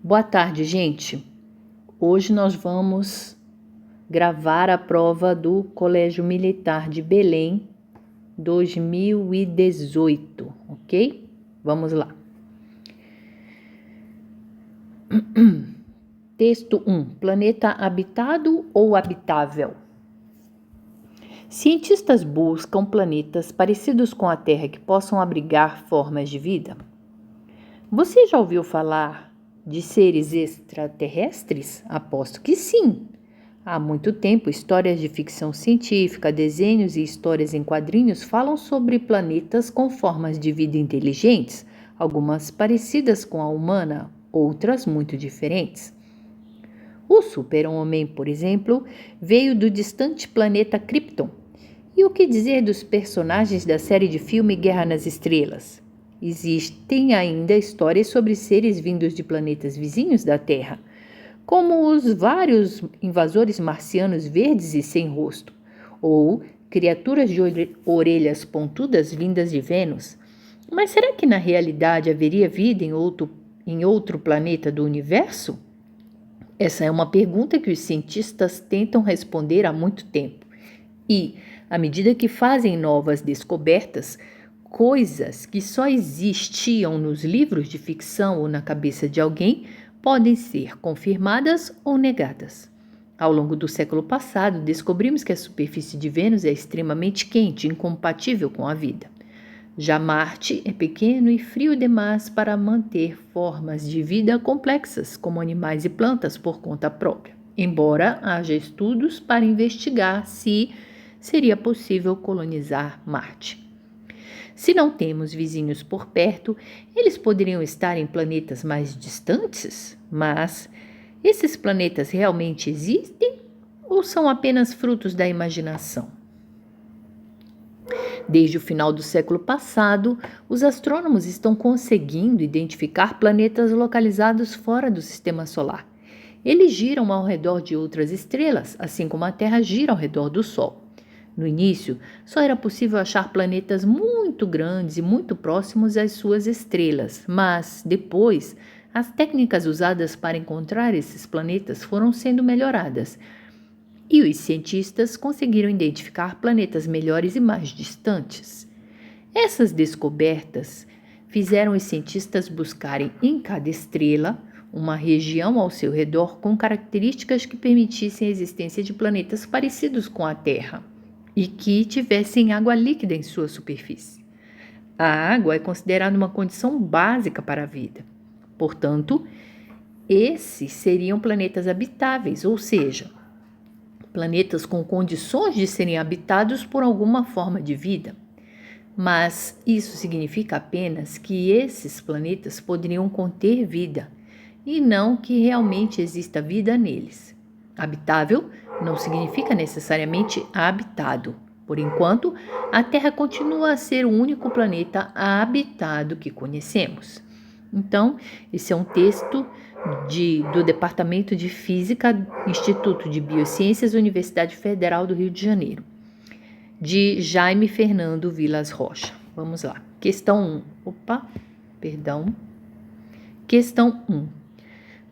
Boa tarde, gente. Hoje nós vamos gravar a prova do Colégio Militar de Belém 2018, ok? Vamos lá. Texto 1. Planeta habitado ou habitável? Cientistas buscam planetas parecidos com a Terra que possam abrigar formas de vida. Você já ouviu falar de seres extraterrestres? Aposto que sim. Há muito tempo, histórias de ficção científica, desenhos e histórias em quadrinhos falam sobre planetas com formas de vida inteligentes, algumas parecidas com a humana, outras muito diferentes. O super-homem, por exemplo, veio do distante planeta Krypton. E o que dizer dos personagens da série de filme Guerra nas Estrelas? Existem ainda histórias sobre seres vindos de planetas vizinhos da Terra, como os vários invasores marcianos verdes e sem rosto, ou criaturas de orelhas pontudas vindas de Vênus. Mas será que na realidade haveria vida em outro planeta do universo? Essa é uma pergunta que os cientistas tentam responder há muito tempo. E, à medida que fazem novas descobertas, coisas que só existiam nos livros de ficção ou na cabeça de alguém podem ser confirmadas ou negadas. Ao longo do século passado, descobrimos que a superfície de Vênus é extremamente quente, incompatível com a vida. Já Marte é pequeno e frio demais para manter formas de vida complexas, como animais e plantas, por conta própria, embora haja estudos para investigar se seria possível colonizar Marte. Se não temos vizinhos por perto, eles poderiam estar em planetas mais distantes, mas esses planetas realmente existem ou são apenas frutos da imaginação? Desde o final do século passado, os astrônomos estão conseguindo identificar planetas localizados fora do sistema solar. Eles giram ao redor de outras estrelas, assim como a Terra gira ao redor do Sol. No início, só era possível achar planetas muito grandes e muito próximos às suas estrelas, mas depois, as técnicas usadas para encontrar esses planetas foram sendo melhoradas. E os cientistas conseguiram identificar planetas melhores e mais distantes. Essas descobertas fizeram os cientistas buscarem em cada estrela uma região ao seu redor com características que permitissem a existência de planetas parecidos com a Terra e que tivessem água líquida em sua superfície. A água é considerada uma condição básica para a vida. Portanto, esses seriam planetas habitáveis, ou seja, planetas com condições de serem habitados por alguma forma de vida. Mas isso significa apenas que esses planetas poderiam conter vida e não que realmente exista vida neles. Habitável não significa necessariamente habitado. Por enquanto, a Terra continua a ser o único planeta habitado que conhecemos. Então, esse é um texto do Departamento de Física, Instituto de Biociências, Universidade Federal do Rio de Janeiro, de Jaime Fernando Vilas Rocha. Vamos lá. Questão 1. Questão 1.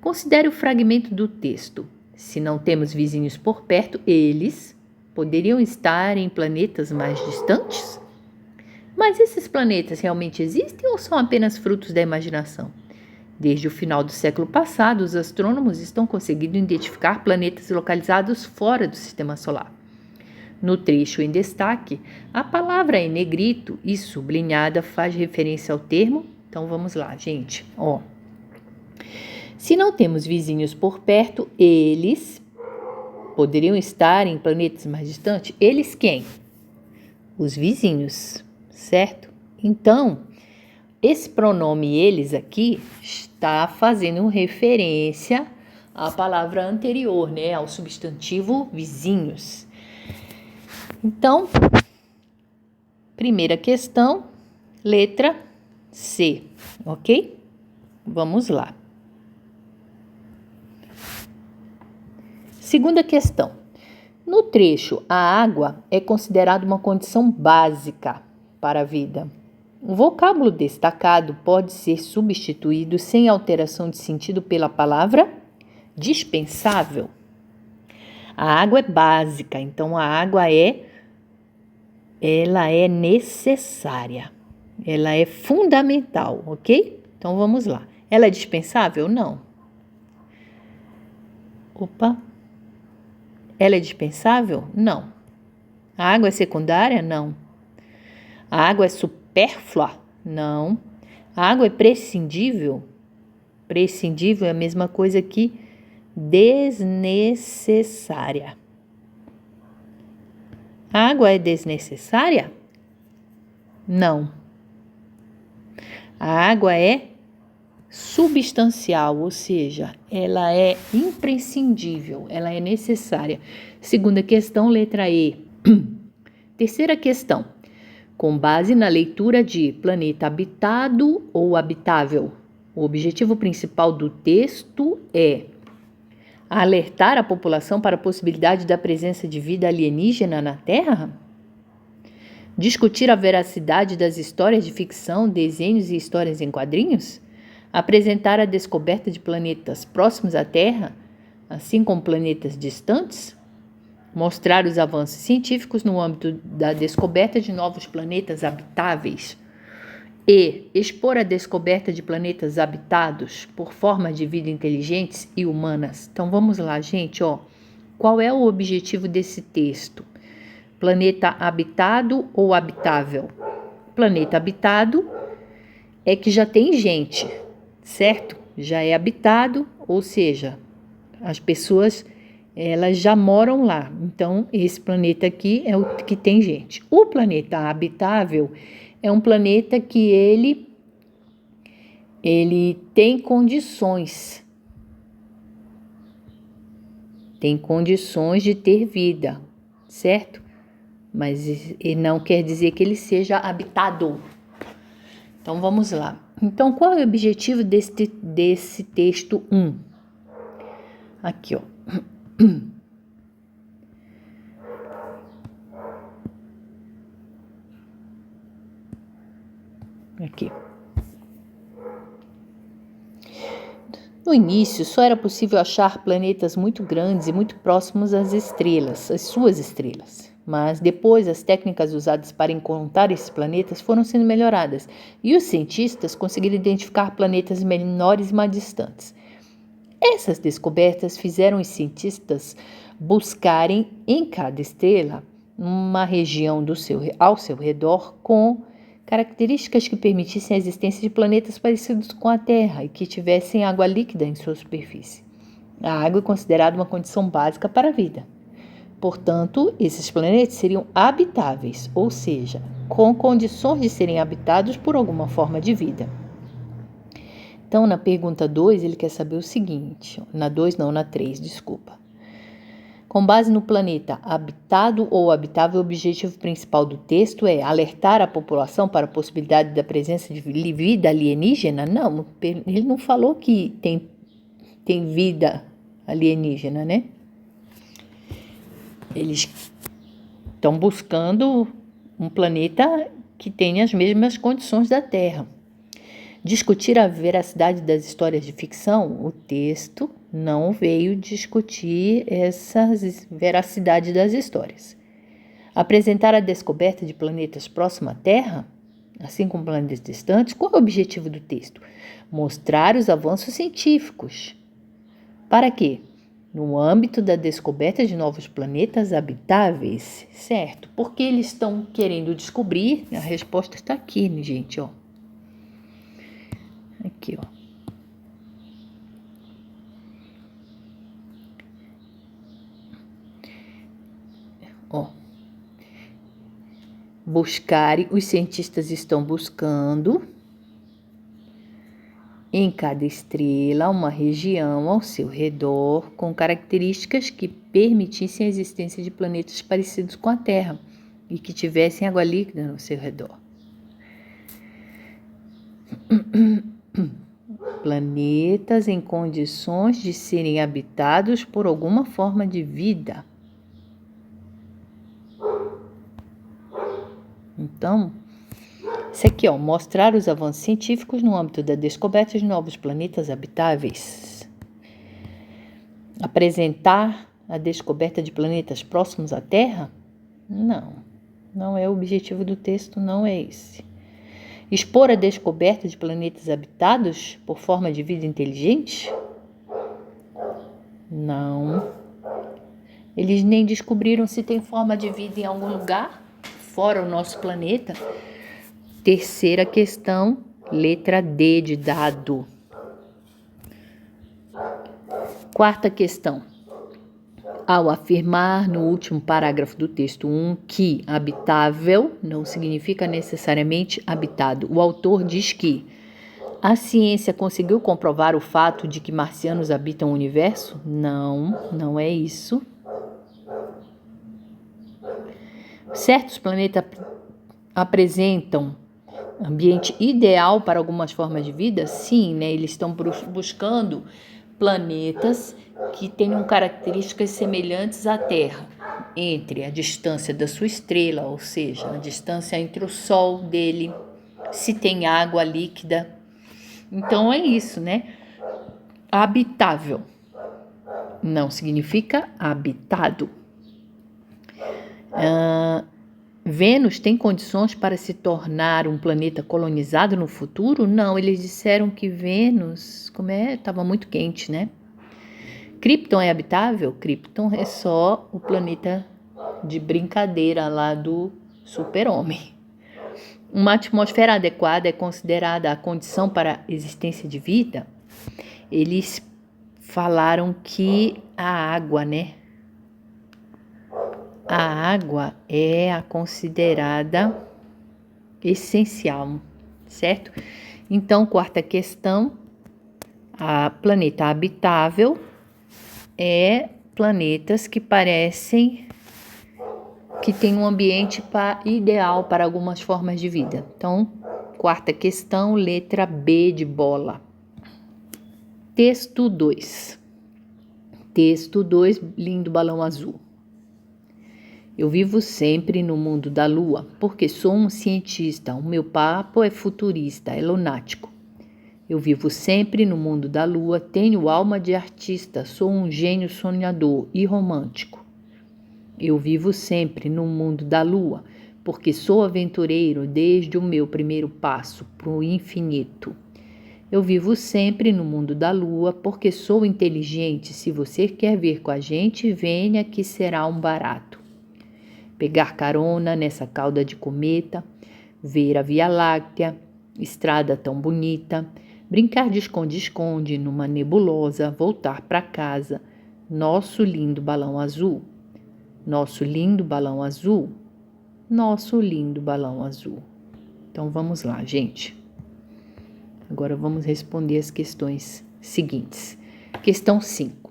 Considere o fragmento do texto. Se não temos vizinhos por perto, eles poderiam estar em planetas mais distantes? Mas esses planetas realmente existem ou são apenas frutos da imaginação? Desde o final do século passado, os astrônomos estão conseguindo identificar planetas localizados fora do sistema solar. No trecho em destaque, a palavra em negrito e sublinhada faz referência ao termo. Então vamos lá, gente. Se não temos vizinhos por perto, eles poderiam estar em planetas mais distantes? Eles quem? Os vizinhos, certo? Então, esse pronome eles aqui está fazendo referência à palavra anterior, né? Ao substantivo vizinhos. Então, primeira questão, letra C, ok? Vamos lá. Segunda questão. No trecho, a água é considerada uma condição básica para a vida. O vocábulo destacado pode ser substituído sem alteração de sentido pela palavra dispensável. A água é básica, então a água ela é necessária. Ela é fundamental, ok? Então vamos lá. Ela é dispensável? Não. Ela é dispensável? Não. A água é secundária? Não. A água é supérflua? Não. A água é prescindível? Prescindível é a mesma coisa que desnecessária. A água é desnecessária? Não. A água é substancial, ou seja, ela é imprescindível, ela é necessária. Segunda questão, letra E. Terceira questão. Com base na leitura de planeta habitado ou habitável, o objetivo principal do texto é alertar a população para a possibilidade da presença de vida alienígena na Terra? Discutir a veracidade das histórias de ficção, desenhos e histórias em quadrinhos? Apresentar a descoberta de planetas próximos à Terra, assim como planetas distantes? Mostrar os avanços científicos no âmbito da descoberta de novos planetas habitáveis? E expor a descoberta de planetas habitados por formas de vida inteligentes e humanas. Então vamos lá, gente, ó. Qual é o objetivo desse texto? Planeta habitado ou habitável? Planeta habitado é que já tem gente, certo? Já é habitado, ou seja, as pessoas elas já moram lá. Então, esse planeta aqui é o que tem gente. O planeta habitável é um planeta que ele tem condições. Tem condições de ter vida, certo? Mas não quer dizer que ele seja habitado. Então, vamos lá. Então, qual é o objetivo desse texto 1? Aqui, ó. Aqui. No início, só era possível achar planetas muito grandes e muito próximos às estrelas, às suas estrelas. Mas depois, as técnicas usadas para encontrar esses planetas foram sendo melhoradas e os cientistas conseguiram identificar planetas menores e mais distantes. Essas descobertas fizeram os cientistas buscarem em cada estrela uma região ao seu redor com características que permitissem a existência de planetas parecidos com a Terra e que tivessem água líquida em sua superfície. A água é considerada uma condição básica para a vida. Portanto, esses planetas seriam habitáveis, ou seja, com condições de serem habitados por alguma forma de vida. Então, na pergunta 2, ele quer saber o seguinte, na 2 não, na 3, desculpa. Com base no planeta habitado ou habitável, o objetivo principal do texto é alertar a população para a possibilidade da presença de vida alienígena? Não, ele não falou que tem vida alienígena, né? Eles estão buscando um planeta que tenha as mesmas condições da Terra. Discutir a veracidade das histórias de ficção, o texto não veio discutir essa veracidade das histórias. Apresentar a descoberta de planetas próximos à Terra, assim como planetas distantes, qual é o objetivo do texto? Mostrar os avanços científicos. Para quê? No âmbito da descoberta de novos planetas habitáveis, certo? Porque eles estão querendo descobrir, a resposta está aqui, gente, ó. Aqui, ó. Buscarem, os cientistas estão buscando em cada estrela uma região ao seu redor com características que permitissem a existência de planetas parecidos com a Terra e que tivessem água líquida no seu redor. Planetas em condições de serem habitados por alguma forma de vida. Então, Isso aqui, ó, mostrar os avanços científicos no âmbito da descoberta de novos planetas habitáveis. Apresentar a descoberta de planetas próximos à Terra? Não é o objetivo do texto, não é esse. Expor a descoberta de planetas habitados por forma de vida inteligente? Não. Eles nem descobriram se tem forma de vida em algum lugar, fora o nosso planeta. Terceira questão, letra D de dado. Quarta questão. Ao afirmar no último parágrafo do texto 1 que habitável não significa necessariamente habitado, o autor diz que a ciência conseguiu comprovar o fato de que marcianos habitam o universo? Não é isso. Certos planetas apresentam ambiente ideal para algumas formas de vida? Sim, né? Eles estão buscando planetas que tenham características semelhantes à Terra, entre a distância da sua estrela, ou seja, a distância entre o Sol dele, se tem água líquida. Então é isso, né? Habitável não significa habitado. Vênus tem condições para se tornar um planeta colonizado no futuro? Não, eles disseram que Vênus, estava muito quente, né? Krypton é habitável? Krypton é só o planeta de brincadeira lá do super-homem. Uma atmosfera adequada é considerada a condição para a existência de vida? Eles falaram que a água, né? A água é a considerada essencial, certo? Então, quarta questão, a planeta habitável é planetas que parecem que tem um ambiente ideal para algumas formas de vida. Então, quarta questão, letra B de bola. Texto 2. Texto 2, lindo balão azul. Eu vivo sempre no mundo da lua, porque sou um cientista. O meu papo é futurista, é lunático. Eu vivo sempre no mundo da lua, tenho alma de artista, sou um gênio sonhador e romântico. Eu vivo sempre no mundo da lua, porque sou aventureiro desde o meu primeiro passo para o infinito. Eu vivo sempre no mundo da lua, porque sou inteligente. Se você quer vir com a gente, venha que será um barato. Pegar carona nessa cauda de cometa, ver a Via Láctea, estrada tão bonita, brincar de esconde-esconde numa nebulosa, voltar para casa, nosso lindo balão azul, nosso lindo balão azul, nosso lindo balão azul. Então vamos lá, gente. Agora vamos responder as questões seguintes. Questão 5.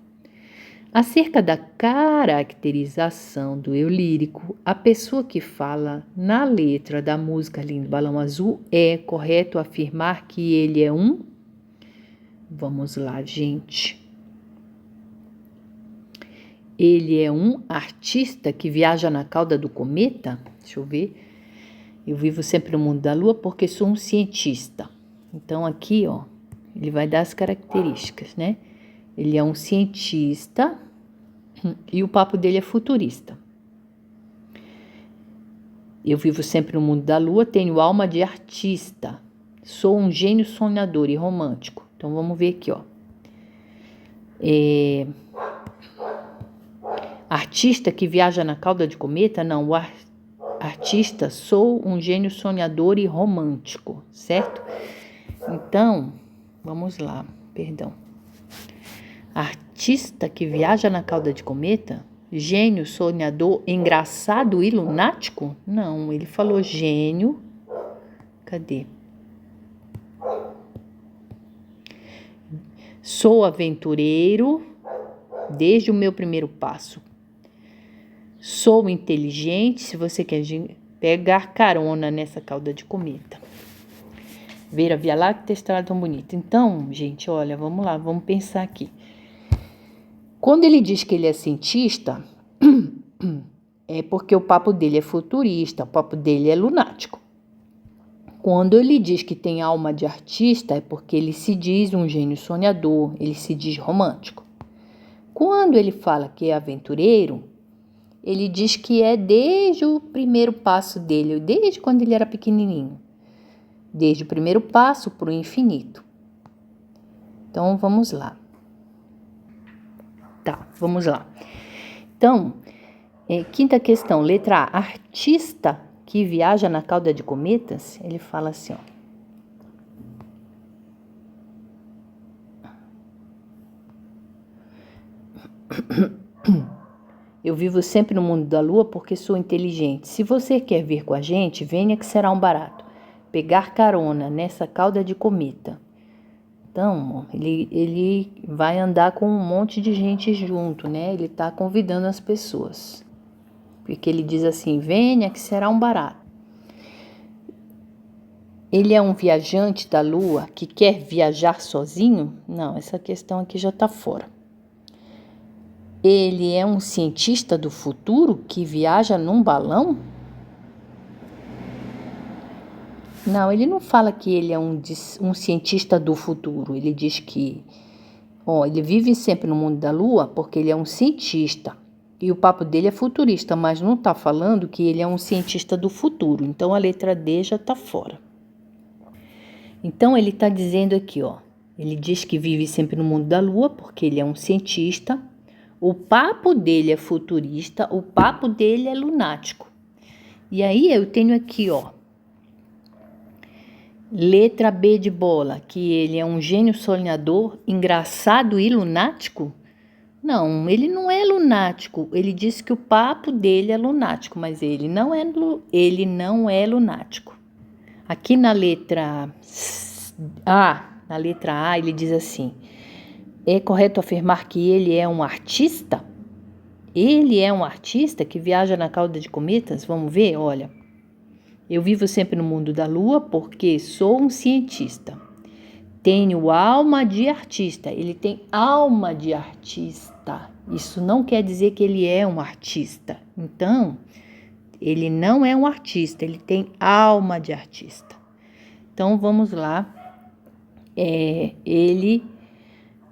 Acerca da caracterização do eu lírico, a pessoa que fala na letra da música Lindo Balão Azul é correto afirmar que ele é um? Vamos lá, gente. Ele é um artista que viaja na cauda do cometa? Deixa eu ver. Eu vivo sempre no mundo da lua porque sou um cientista. Então aqui, ó, ele vai dar as características, né? Ele é um cientista e o papo dele é futurista. Eu vivo sempre no mundo da lua, tenho alma de artista. Sou um gênio sonhador e romântico. Então vamos ver aqui, ó. Artista que viaja na cauda de cometa? Não, artista, sou um gênio sonhador e romântico, certo? Então, vamos lá, perdão. Artista que viaja na cauda de cometa? Gênio, sonhador, engraçado e lunático? Não, ele falou gênio. Cadê? Sou aventureiro desde o meu primeiro passo. Sou inteligente, se você quer pegar carona nessa cauda de cometa. Ver a Via Láctea, estrada tão bonita. Então, gente, olha, vamos lá, vamos pensar aqui. Quando ele diz que ele é cientista, é porque o papo dele é futurista, o papo dele é lunático. Quando ele diz que tem alma de artista, é porque ele se diz um gênio sonhador, ele se diz romântico. Quando ele fala que é aventureiro, ele diz que é desde o primeiro passo dele, desde quando ele era pequenininho. Desde o primeiro passo para o infinito. Então, vamos lá. Tá, vamos lá. Então, quinta questão, letra A. Artista que viaja na cauda de cometas, ele fala assim, ó. Eu vivo sempre no mundo da lua porque sou inteligente. Se você quer vir com a gente, venha que será um barato. Pegar carona nessa cauda de cometa. Então, ele vai andar com um monte de gente junto, né? Ele está convidando as pessoas. Porque ele diz assim, venha que será um barato. Ele é um viajante da lua que quer viajar sozinho? Não, essa questão aqui já está fora. Ele é um cientista do futuro que viaja num balão? Não, ele não fala que ele é um cientista do futuro. Ele diz que ele vive sempre no mundo da lua porque ele é um cientista. E o papo dele é futurista, mas não está falando que ele é um cientista do futuro. Então, a letra D já está fora. Então, ele está dizendo aqui, ele diz que vive sempre no mundo da lua porque ele é um cientista. O papo dele é futurista, o papo dele é lunático. E aí, eu tenho aqui, letra B de bola, que ele é um gênio sonhador, engraçado e lunático? Não, ele não é lunático. Ele disse que o papo dele é lunático, mas ele não é lunático. Aqui na letra A, ele diz assim: é correto afirmar que ele é um artista? Ele é um artista que viaja na cauda de cometas? Vamos ver? Olha, eu vivo sempre no mundo da lua porque sou um cientista. Tenho alma de artista. Ele tem alma de artista. Isso não quer dizer que ele é um artista. Então, ele não é um artista. Ele tem alma de artista. Então, vamos lá. Ele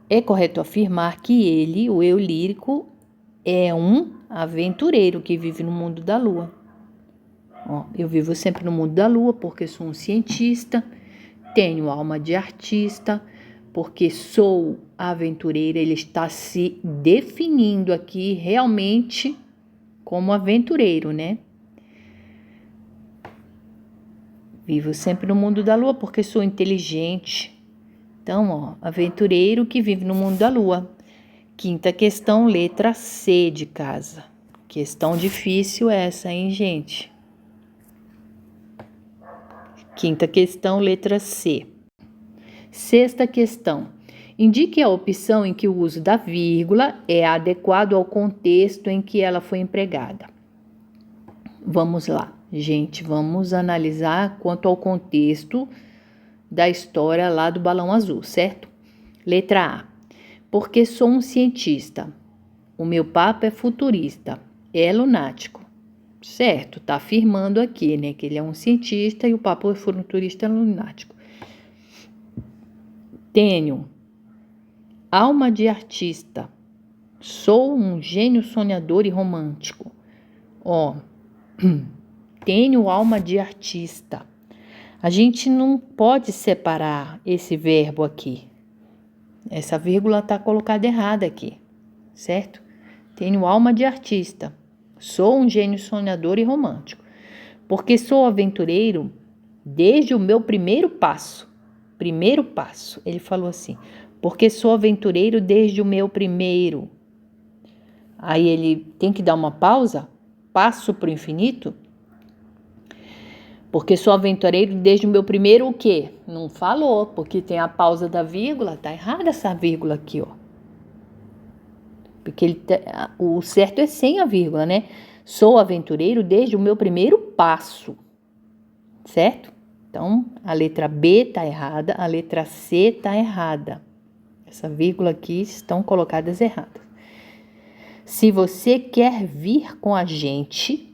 é correto afirmar que ele, o eu lírico, é um aventureiro que vive no mundo da lua. Eu vivo sempre no mundo da lua porque sou um cientista. Tenho alma de artista, porque sou aventureira. Ele está se definindo aqui realmente como aventureiro, né? Vivo sempre no mundo da lua porque sou inteligente. Então, aventureiro que vive no mundo da lua. Quinta questão, letra C de casa. Questão difícil essa, hein, gente? Quinta questão, letra C. Sexta questão. Indique a opção em que o uso da vírgula é adequado ao contexto em que ela foi empregada. Vamos lá, gente, vamos analisar quanto ao contexto da história lá do balão azul, certo? Letra A. Porque sou um cientista. O meu papo é futurista. É lunático. Certo, tá afirmando aqui, né, que ele é um cientista e o papo é futurista lunático. Tenho alma de artista. Sou um gênio sonhador e romântico. Tenho alma de artista. A gente não pode separar esse verbo aqui. Essa vírgula tá colocada errada aqui, certo? Tenho alma de artista. Sou um gênio sonhador e romântico, porque sou aventureiro desde o meu primeiro passo. Primeiro passo, ele falou assim, porque sou aventureiro desde o meu primeiro. Aí ele tem que dar uma pausa, passo para o infinito. Porque sou aventureiro desde o meu primeiro o quê? Não falou, porque tem a pausa da vírgula, tá errada essa vírgula aqui, Porque o certo é sem a vírgula, né? Sou aventureiro desde o meu primeiro passo, certo? Então, a letra B tá errada, a letra C tá errada. Essa vírgula aqui estão colocadas erradas. Se você quer vir com a gente,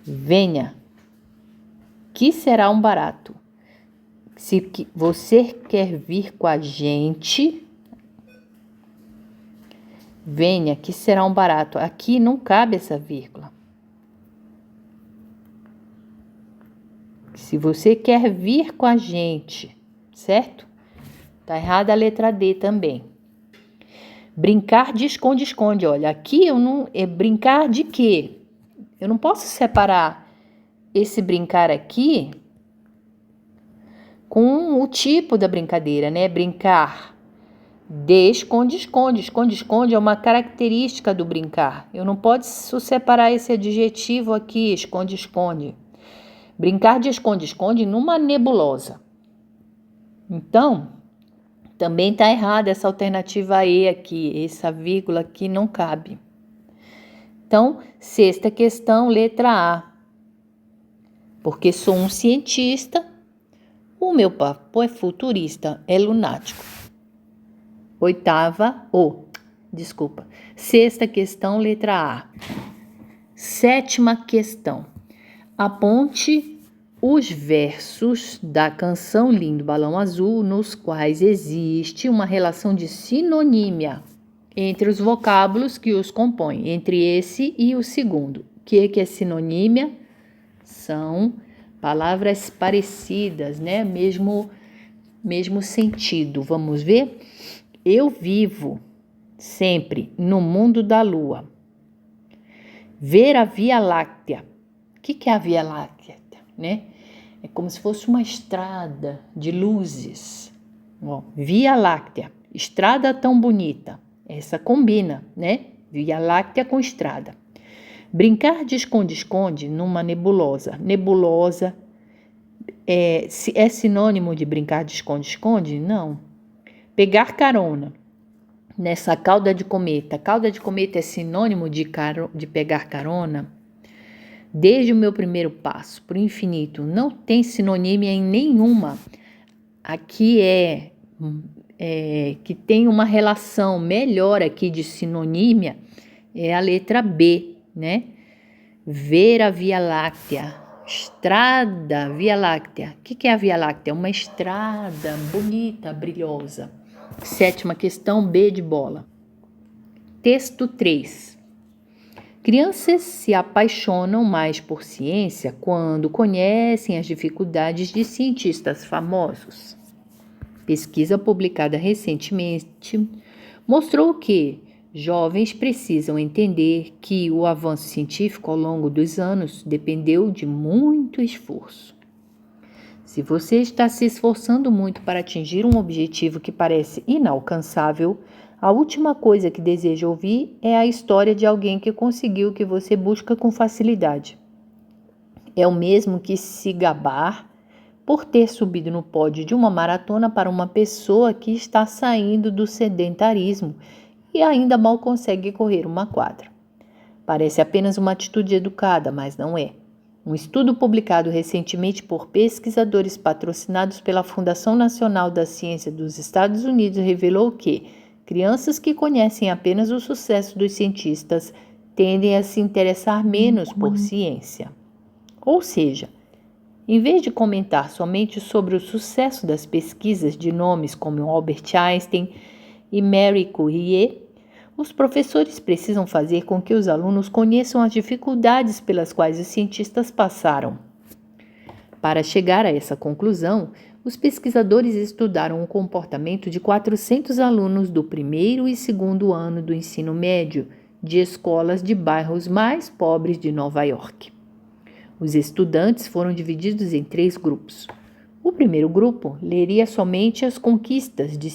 venha. aqui será um barato. Se você quer vir com a gente, venha, aqui será um barato. Aqui não cabe essa vírgula. Se você quer vir com a gente, certo? Tá errada a letra D também. Brincar de esconde-esconde. Olha, aqui eu não... É brincar de quê? Eu não posso separar esse brincar aqui com o tipo da brincadeira, né? Brincar de esconde-esconde. Esconde-esconde é uma característica do brincar. Eu não posso separar esse adjetivo aqui, esconde-esconde. Brincar de esconde-esconde numa nebulosa. Então, também está errada essa alternativa E aqui. Essa vírgula aqui não cabe. Então, sexta questão, letra A. Porque sou um cientista, o meu papo é futurista, é lunático. Sexta questão, letra A. Sétima questão. Aponte os versos da canção Lindo Balão Azul nos quais existe uma relação de sinonímia entre os vocábulos que os compõem, entre esse e o segundo. O que é sinonímia? São palavras parecidas, né? Mesmo sentido. Vamos ver? Eu vivo sempre no mundo da lua. Ver a Via Láctea. O que é a Via Láctea, né? É como se fosse uma estrada de luzes. Ó, Via Láctea, estrada tão bonita. Essa combina, né? Via Láctea com estrada. Brincar de esconde-esconde numa nebulosa. Nebulosa é sinônimo de brincar de esconde-esconde? Não. Pegar carona nessa cauda de cometa. Cauda de cometa é sinônimo de pegar carona? Desde o meu primeiro passo para o infinito, não tem sinonímia em nenhuma. Aqui que tem uma relação melhor aqui de sinonímia, é a letra B, né? Ver a Via Láctea, estrada, Via Láctea. O que é a Via Láctea? Uma estrada bonita, brilhosa. Sétima questão, B de bola. Texto 3. Crianças se apaixonam mais por ciência quando conhecem as dificuldades de cientistas famosos. Pesquisa publicada recentemente mostrou que jovens precisam entender que o avanço científico ao longo dos anos dependeu de muito esforço. Se você está se esforçando muito para atingir um objetivo que parece inalcançável, a última coisa que deseja ouvir é a história de alguém que conseguiu o que você busca com facilidade. É o mesmo que se gabar por ter subido no pódio de uma maratona para uma pessoa que está saindo do sedentarismo e ainda mal consegue correr uma quadra. Parece apenas uma atitude educada, mas não é. Um estudo publicado recentemente por pesquisadores patrocinados pela Fundação Nacional da Ciência dos Estados Unidos revelou que crianças que conhecem apenas o sucesso dos cientistas tendem a se interessar menos por ciência. Ou seja, em vez de comentar somente sobre o sucesso das pesquisas de nomes como Albert Einstein e Marie Curie, os professores precisam fazer com que os alunos conheçam as dificuldades pelas quais os cientistas passaram. Para chegar a essa conclusão, os pesquisadores estudaram o comportamento de 400 alunos do primeiro e segundo ano do ensino médio de escolas de bairros mais pobres de Nova York. Os estudantes foram divididos em 3 grupos. O primeiro grupo leria somente as conquistas de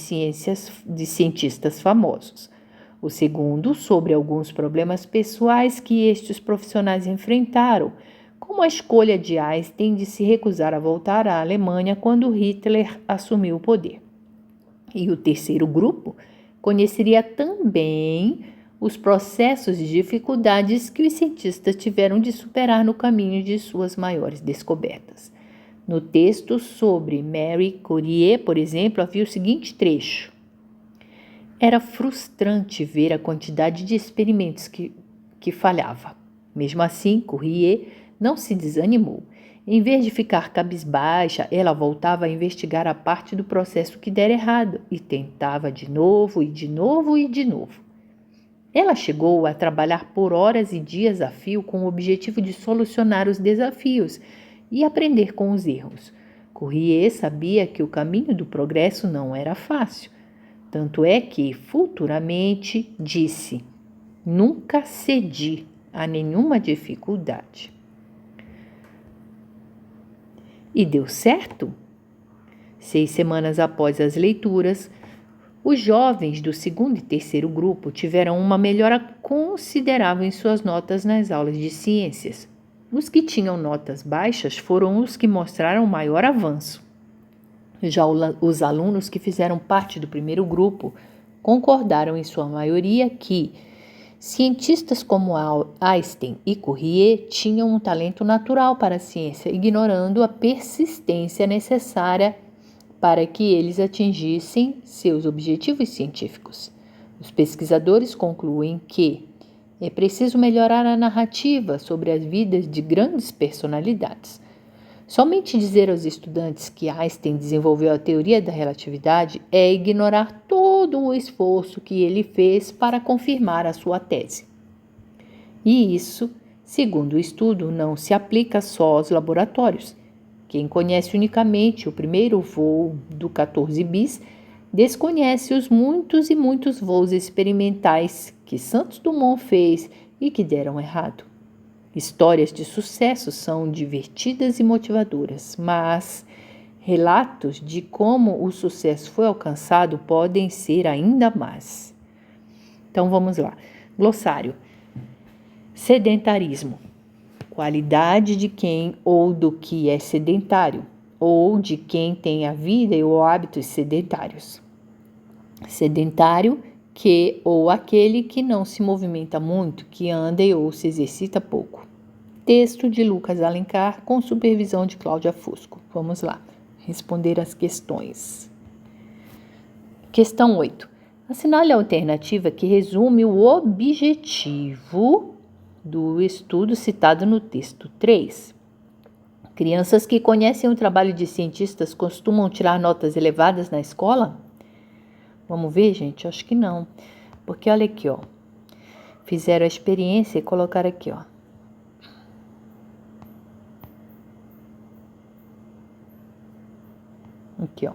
cientistas famosos. O segundo, sobre alguns problemas pessoais que estes profissionais enfrentaram, como a escolha de Einstein de se recusar a voltar à Alemanha quando Hitler assumiu o poder. E o terceiro grupo conheceria também os processos e dificuldades que os cientistas tiveram de superar no caminho de suas maiores descobertas. No texto sobre Marie Curie, por exemplo, havia o seguinte trecho. Era frustrante ver a quantidade de experimentos que falhava. Mesmo assim, Curie não se desanimou. Em vez de ficar cabisbaixa, ela voltava a investigar a parte do processo que dera errado e tentava de novo e de novo e de novo. Ela chegou a trabalhar por horas e dias a fio com o objetivo de solucionar os desafios e aprender com os erros. Courrier sabia que o caminho do progresso não era fácil. Tanto é que, futuramente, disse: nunca cedi a nenhuma dificuldade. E deu certo? 6 semanas após as leituras, os jovens do segundo e terceiro grupo tiveram uma melhora considerável em suas notas nas aulas de ciências. Os que tinham notas baixas foram os que mostraram maior avanço. Já os alunos que fizeram parte do primeiro grupo concordaram em sua maioria que cientistas como Einstein e Courrier tinham um talento natural para a ciência, ignorando a persistência necessária para que eles atingissem seus objetivos científicos. Os pesquisadores concluem que é preciso melhorar a narrativa sobre as vidas de grandes personalidades. Somente dizer aos estudantes que Einstein desenvolveu a teoria da relatividade é ignorar todo o esforço que ele fez para confirmar a sua tese. E isso, segundo o estudo, não se aplica só aos laboratórios. Quem conhece unicamente o primeiro voo do 14 bis desconhece os muitos e muitos voos experimentais que Santos Dumont fez e que deram errado. Histórias de sucesso são divertidas e motivadoras, mas relatos de como o sucesso foi alcançado podem ser ainda mais. Então vamos lá. Glossário. Sedentarismo. Qualidade de quem ou do que é sedentário, ou de quem tem a vida e os hábitos sedentários. Sedentário, que ou aquele que não se movimenta muito, que anda ou se exercita pouco. Texto de Lucas Alencar, com supervisão de Cláudia Fusco. Vamos lá, responder as questões. Questão 8. Assinale a alternativa que resume o objetivo do estudo citado no texto 3. Crianças que conhecem o trabalho de cientistas costumam tirar notas elevadas na escola? Vamos ver, gente? Acho que não. Porque olha aqui, ó. Fizeram a experiência e colocaram aqui, ó. Aqui, ó.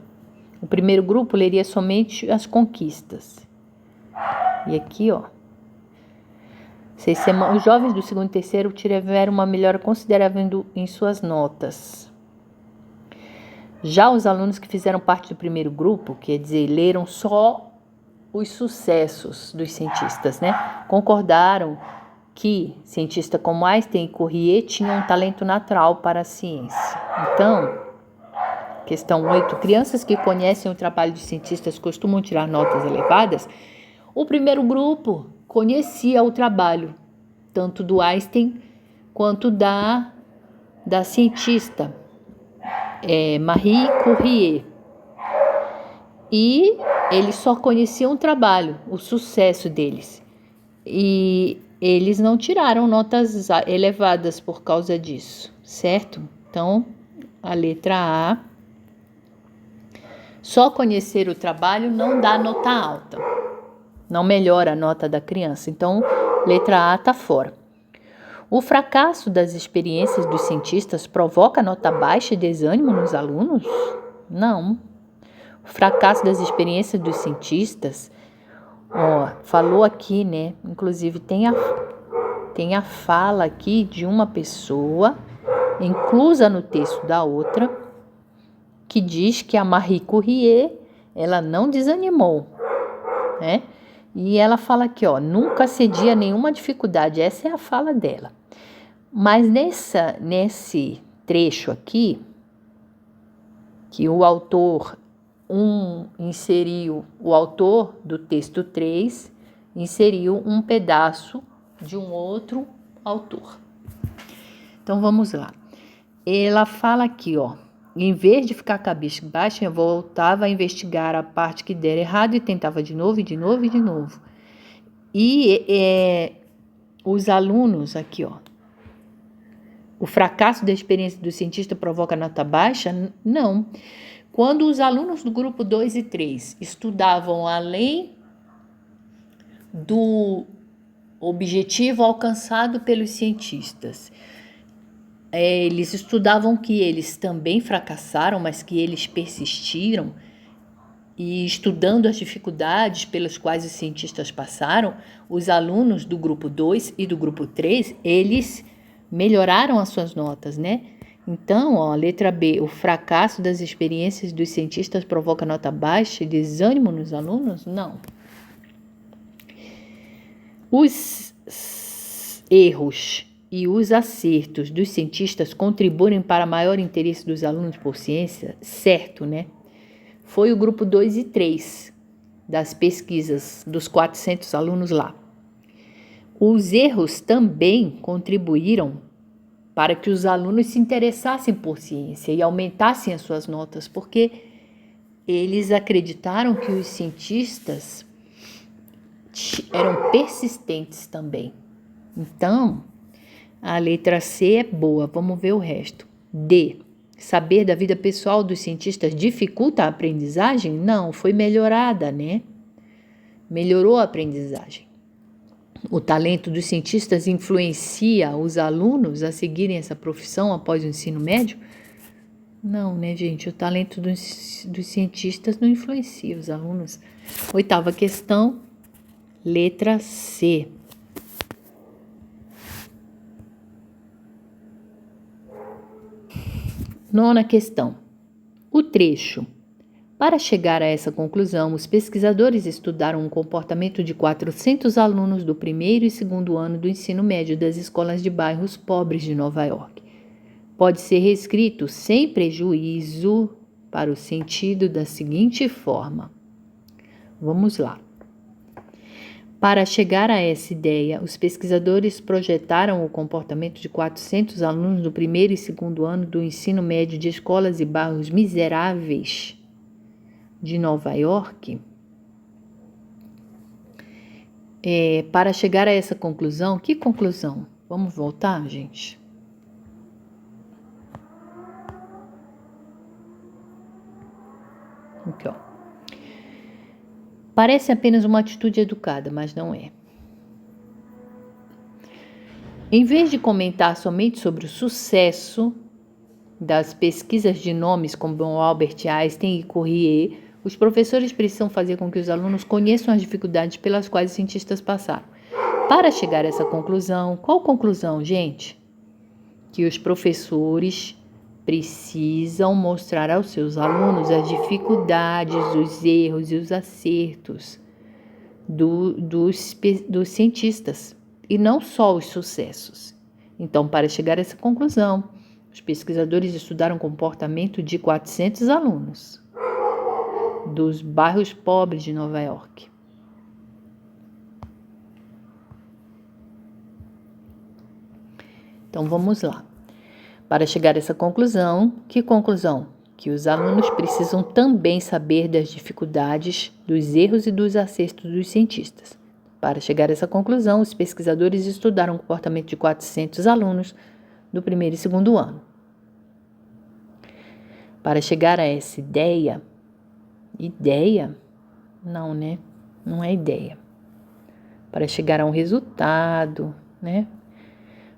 O primeiro grupo leria somente as conquistas. E aqui, ó. Os jovens do segundo e terceiro tiveram uma melhora considerável em suas notas. Já os alunos que fizeram parte do primeiro grupo, quer dizer, leram só os sucessos dos cientistas, né? Concordaram que cientistas como Einstein e Courrier tinham um talento natural para a ciência. Então, questão 8. Crianças que conhecem o trabalho de cientistas costumam tirar notas elevadas? O primeiro grupo conhecia o trabalho, tanto do Einstein quanto da cientista Marie Curie. E eles só conheciam o trabalho, o sucesso deles. E eles não tiraram notas elevadas por causa disso, certo? Então, a letra A. Só conhecer o trabalho não dá nota alta. Não melhora a nota da criança. Então, letra A está fora. O fracasso das experiências dos cientistas provoca nota baixa e desânimo nos alunos? Não. O fracasso das experiências dos cientistas, falou aqui, né? Inclusive tem a fala aqui de uma pessoa, inclusa no texto da outra, que diz que a Marie Curie, ela não desanimou, né? E ela fala aqui, nunca cedi a nenhuma dificuldade. Essa é a fala dela. Mas nesse trecho aqui, que o autor inseriu, o autor do texto 3 inseriu um pedaço de um outro autor. Então, vamos lá. Ela fala aqui, em vez de ficar cabisbaixa, eu voltava a investigar a parte que der errado e tentava de novo, e de novo, e de novo. E os alunos aqui, O fracasso da experiência do cientista provoca nota baixa? Não. Quando os alunos do grupo 2 e 3 estudavam além do objetivo alcançado pelos cientistas, eles estudavam que eles também fracassaram, mas que eles persistiram, e estudando as dificuldades pelas quais os cientistas passaram, os alunos do grupo 2 e do grupo 3, eles melhoraram as suas notas, né? Então, letra B, o fracasso das experiências dos cientistas provoca nota baixa e desânimo nos alunos? Não. Os erros e os acertos dos cientistas contribuem para maior interesse dos alunos por ciência? Certo, né? Foi o grupo 2 e 3 das pesquisas dos 400 alunos lá. Os erros também contribuíram para que os alunos se interessassem por ciência e aumentassem as suas notas, porque eles acreditaram que os cientistas eram persistentes também. Então, a letra C é boa, vamos ver o resto. D. Saber da vida pessoal dos cientistas dificulta a aprendizagem? Não, foi melhorada, né? Melhorou a aprendizagem. O talento dos cientistas influencia os alunos a seguirem essa profissão após o ensino médio? Não, né, gente? O talento dos cientistas não influencia os alunos. 8ª questão, letra C. Nona questão. O trecho. Para chegar a essa conclusão, os pesquisadores estudaram o comportamento de 400 alunos do primeiro e segundo ano do ensino médio das escolas de bairros pobres de Nova York. Pode ser reescrito sem prejuízo para o sentido da seguinte forma. Vamos lá. Para chegar a essa ideia, os pesquisadores projetaram o comportamento de 400 alunos do primeiro e segundo ano do ensino médio de escolas e bairros miseráveis de Nova York. Para chegar a essa conclusão, que conclusão? Vamos voltar, gente? Aqui, ó. Parece apenas uma atitude educada, mas não é. Em vez de comentar somente sobre o sucesso das pesquisas de nomes como Albert Einstein e Curie, os professores precisam fazer com que os alunos conheçam as dificuldades pelas quais os cientistas passaram. Para chegar a essa conclusão, qual conclusão, gente? Que os professores precisam mostrar aos seus alunos as dificuldades, os erros e os acertos dos cientistas, e não só os sucessos. Então, para chegar a essa conclusão, os pesquisadores estudaram o comportamento de 400 alunos dos bairros pobres de Nova York. Então, vamos lá. Para chegar a essa conclusão, que conclusão? Que os alunos precisam também saber das dificuldades, dos erros e dos acertos dos cientistas. Para chegar a essa conclusão, os pesquisadores estudaram o comportamento de 400 alunos do primeiro e segundo ano. Para chegar a essa ideia? Não, né? Não é ideia. Para chegar a um resultado, né?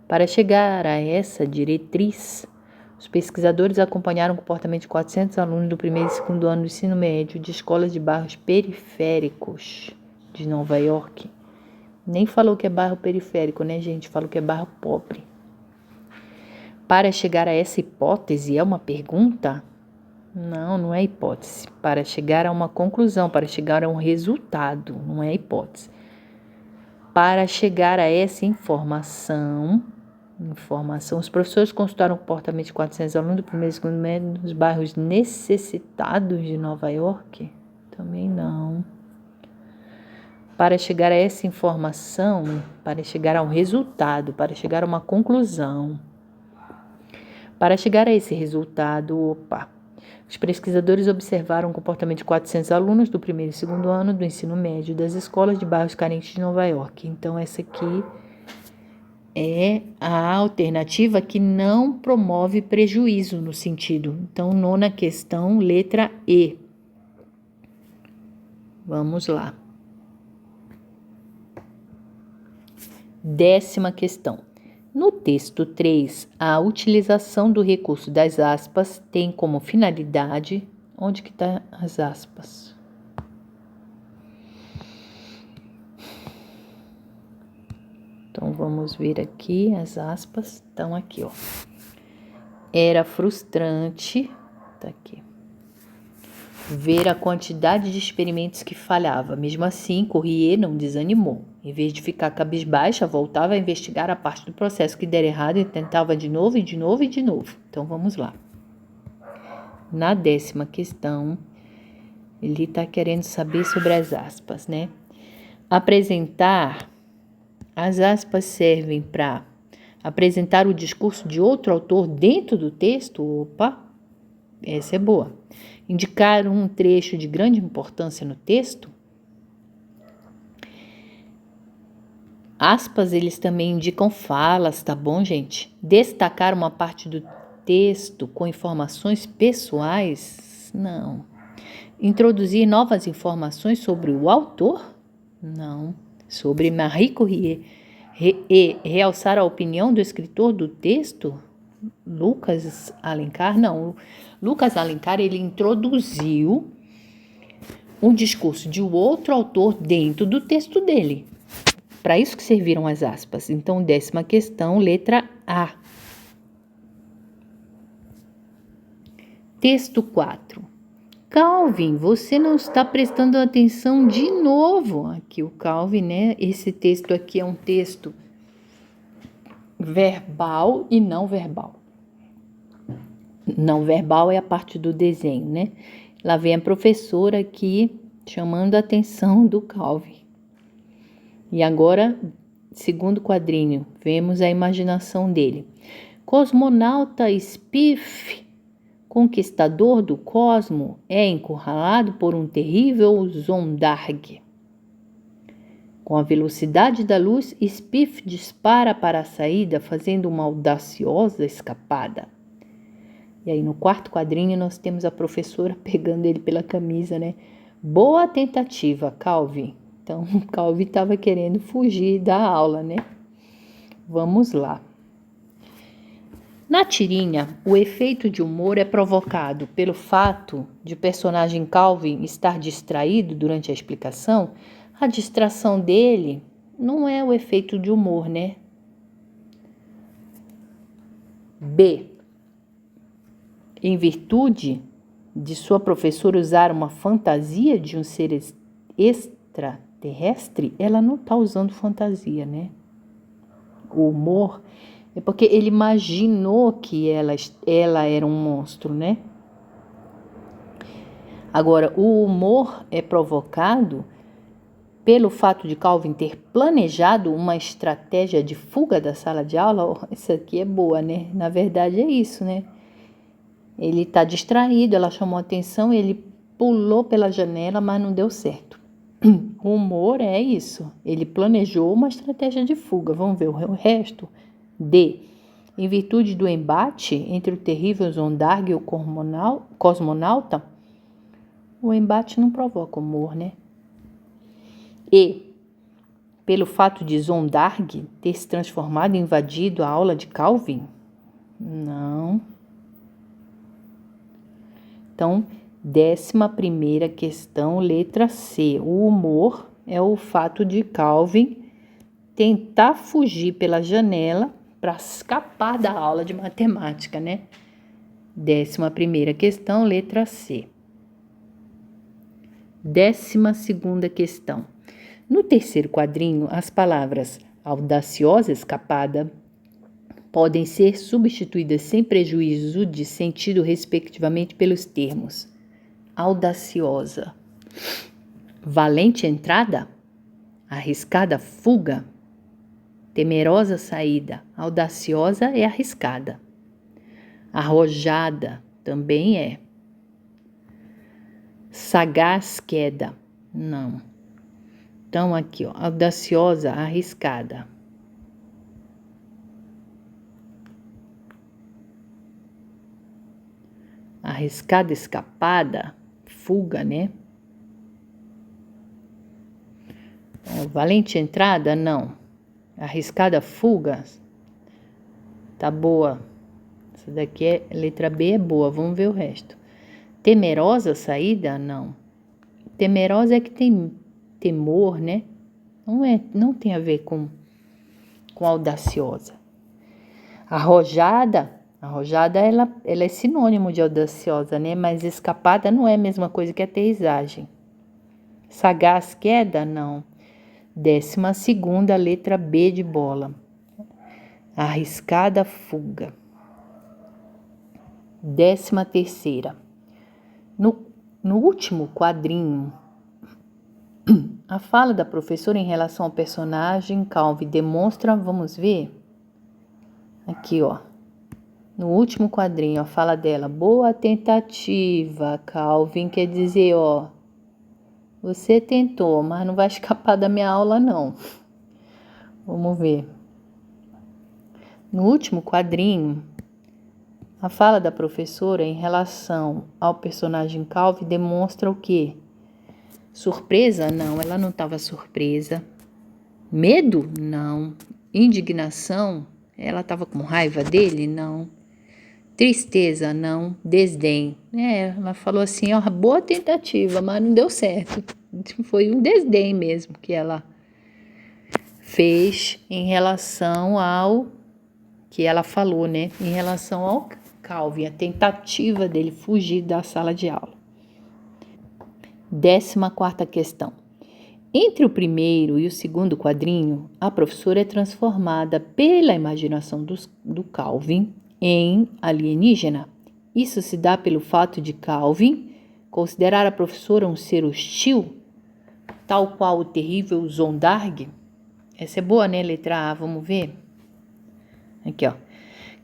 Para chegar a essa diretriz, os pesquisadores acompanharam o comportamento de 400 alunos do primeiro e segundo ano do ensino médio de escolas de bairros periféricos de Nova York. Nem falou que é bairro periférico, né, gente? Falou que é bairro pobre. Para chegar a essa hipótese, é uma pergunta? Não, não é hipótese. Para chegar a uma conclusão, para chegar a um resultado, não é hipótese. Para chegar a essa informação, os professores consultaram o comportamento de 400 alunos do primeiro e segundo médio nos bairros necessitados de Nova York? Também não. Para chegar a essa informação, para chegar a um resultado, para chegar a uma conclusão, para chegar a esse resultado, os pesquisadores observaram o comportamento de 400 alunos do primeiro e segundo ano do ensino médio das escolas de bairros carentes de Nova York. Então, essa aqui é a alternativa que não promove prejuízo no sentido. Então, nona questão, letra E. Vamos lá. 10ª questão. No texto 3, a utilização do recurso das aspas tem como finalidade... Onde que está as aspas? Então, vamos ver aqui, as aspas estão aqui, ó. Era frustrante, tá aqui, ver a quantidade de experimentos que falhava. Mesmo assim, Courrier não desanimou. Em vez de ficar cabisbaixa, voltava a investigar a parte do processo que der errado e tentava de novo e de novo e de novo. Então, vamos lá. Na 10ª questão, ele está querendo saber sobre as aspas, né? Apresentar... As aspas servem para apresentar o discurso de outro autor dentro do texto. Opa, essa é boa. Indicar um trecho de grande importância no texto. Aspas, eles também indicam falas, tá bom, gente? Destacar uma parte do texto com informações pessoais? Não. Introduzir novas informações sobre o autor? Não. Sobre Marie Curie e realçar a opinião do escritor do texto? Lucas Alencar? Não. Lucas Alencar, ele introduziu um discurso de outro autor dentro do texto dele. Para isso que serviram as aspas. Então, 10ª questão, letra A. Texto 4. Calvin, você não está prestando atenção de novo. Aqui o Calvin, né? Esse texto aqui é um texto verbal e não verbal. Não verbal é a parte do desenho, né? Lá vem a professora aqui chamando a atenção do Calvin. E agora, segundo quadrinho, vemos a imaginação dele. Cosmonauta Spiff, conquistador do cosmo, é encurralado por um terrível Zondarg. Com a velocidade da luz, Spiff dispara para a saída, fazendo uma audaciosa escapada. E aí no quarto quadrinho nós temos a professora pegando ele pela camisa, né? Boa tentativa, Calvin. Então, Calvin estava querendo fugir da aula, né? Vamos lá. Na tirinha, o efeito de humor é provocado pelo fato de o personagem Calvin estar distraído durante a explicação. A distração dele não é o efeito de humor, né? B. Em virtude de sua professora usar uma fantasia de um ser extraterrestre, ela não está usando fantasia, né? O humor é porque ele imaginou que ela era um monstro, né? Agora, o humor é provocado pelo fato de Calvin ter planejado uma estratégia de fuga da sala de aula. Oh, isso aqui é boa, né? Na verdade é isso, né? Ele está distraído, ela chamou a atenção, ele pulou pela janela, mas não deu certo. O humor é isso. Ele planejou uma estratégia de fuga. Vamos ver o resto. D. Em virtude do embate entre o terrível Zondarg e o cosmonauta, o embate não provoca humor, né? E. Pelo fato de Zondarg ter se transformado e invadido a aula de Calvin? Não. Então, 11ª questão, letra C. O humor é o fato de Calvin tentar fugir pela janela para escapar da aula de matemática, né? 11ª questão, letra C. 12ª questão. No terceiro quadrinho, as palavras audaciosa, escapada, podem ser substituídas sem prejuízo de sentido, respectivamente, pelos termos audaciosa, valente entrada, arriscada fuga, temerosa saída. Audaciosa é arriscada. Arrojada também é. Sagaz queda, não. Então aqui, ó, audaciosa, arriscada. Arriscada, escapada, fuga, né? Valente entrada, não. Arriscada, fuga, tá boa. Essa daqui é letra B, é boa. Vamos ver o resto. Temerosa saída, não. Temerosa é que tem temor, né? Não tem a ver com audaciosa. Arrojada ela é sinônimo de audaciosa, né? Mas escapada não é a mesma coisa que aterrissagem. Sagaz, queda, não. 12ª, letra B de bola. Arriscada, fuga. 13ª. No último quadrinho, a fala da professora em relação ao personagem Calvin demonstra, vamos ver? Aqui, ó. No último quadrinho, a fala dela, boa tentativa, Calvin, quer dizer, ó, você tentou, mas não vai escapar da minha aula, não. Vamos ver. No último quadrinho, a fala da professora em relação ao personagem Calvin demonstra o quê? Surpresa? Não, ela não estava surpresa. Medo? Não. Indignação? Ela estava com raiva dele? Não. Tristeza? Não. Desdém? Ela falou assim, ó, boa tentativa, mas não deu certo. Foi um desdém mesmo que ela fez em relação ao que ela falou, né? Em relação ao Calvin, a tentativa dele fugir da sala de aula. 14ª questão. Entre o primeiro e o segundo quadrinho, a professora é transformada pela imaginação do Calvin em alienígena. Isso se dá pelo fato de Calvin considerar a professora um ser hostil, tal qual o terrível Zondarg. Essa é boa, né? Letra A, vamos ver? Aqui, ó.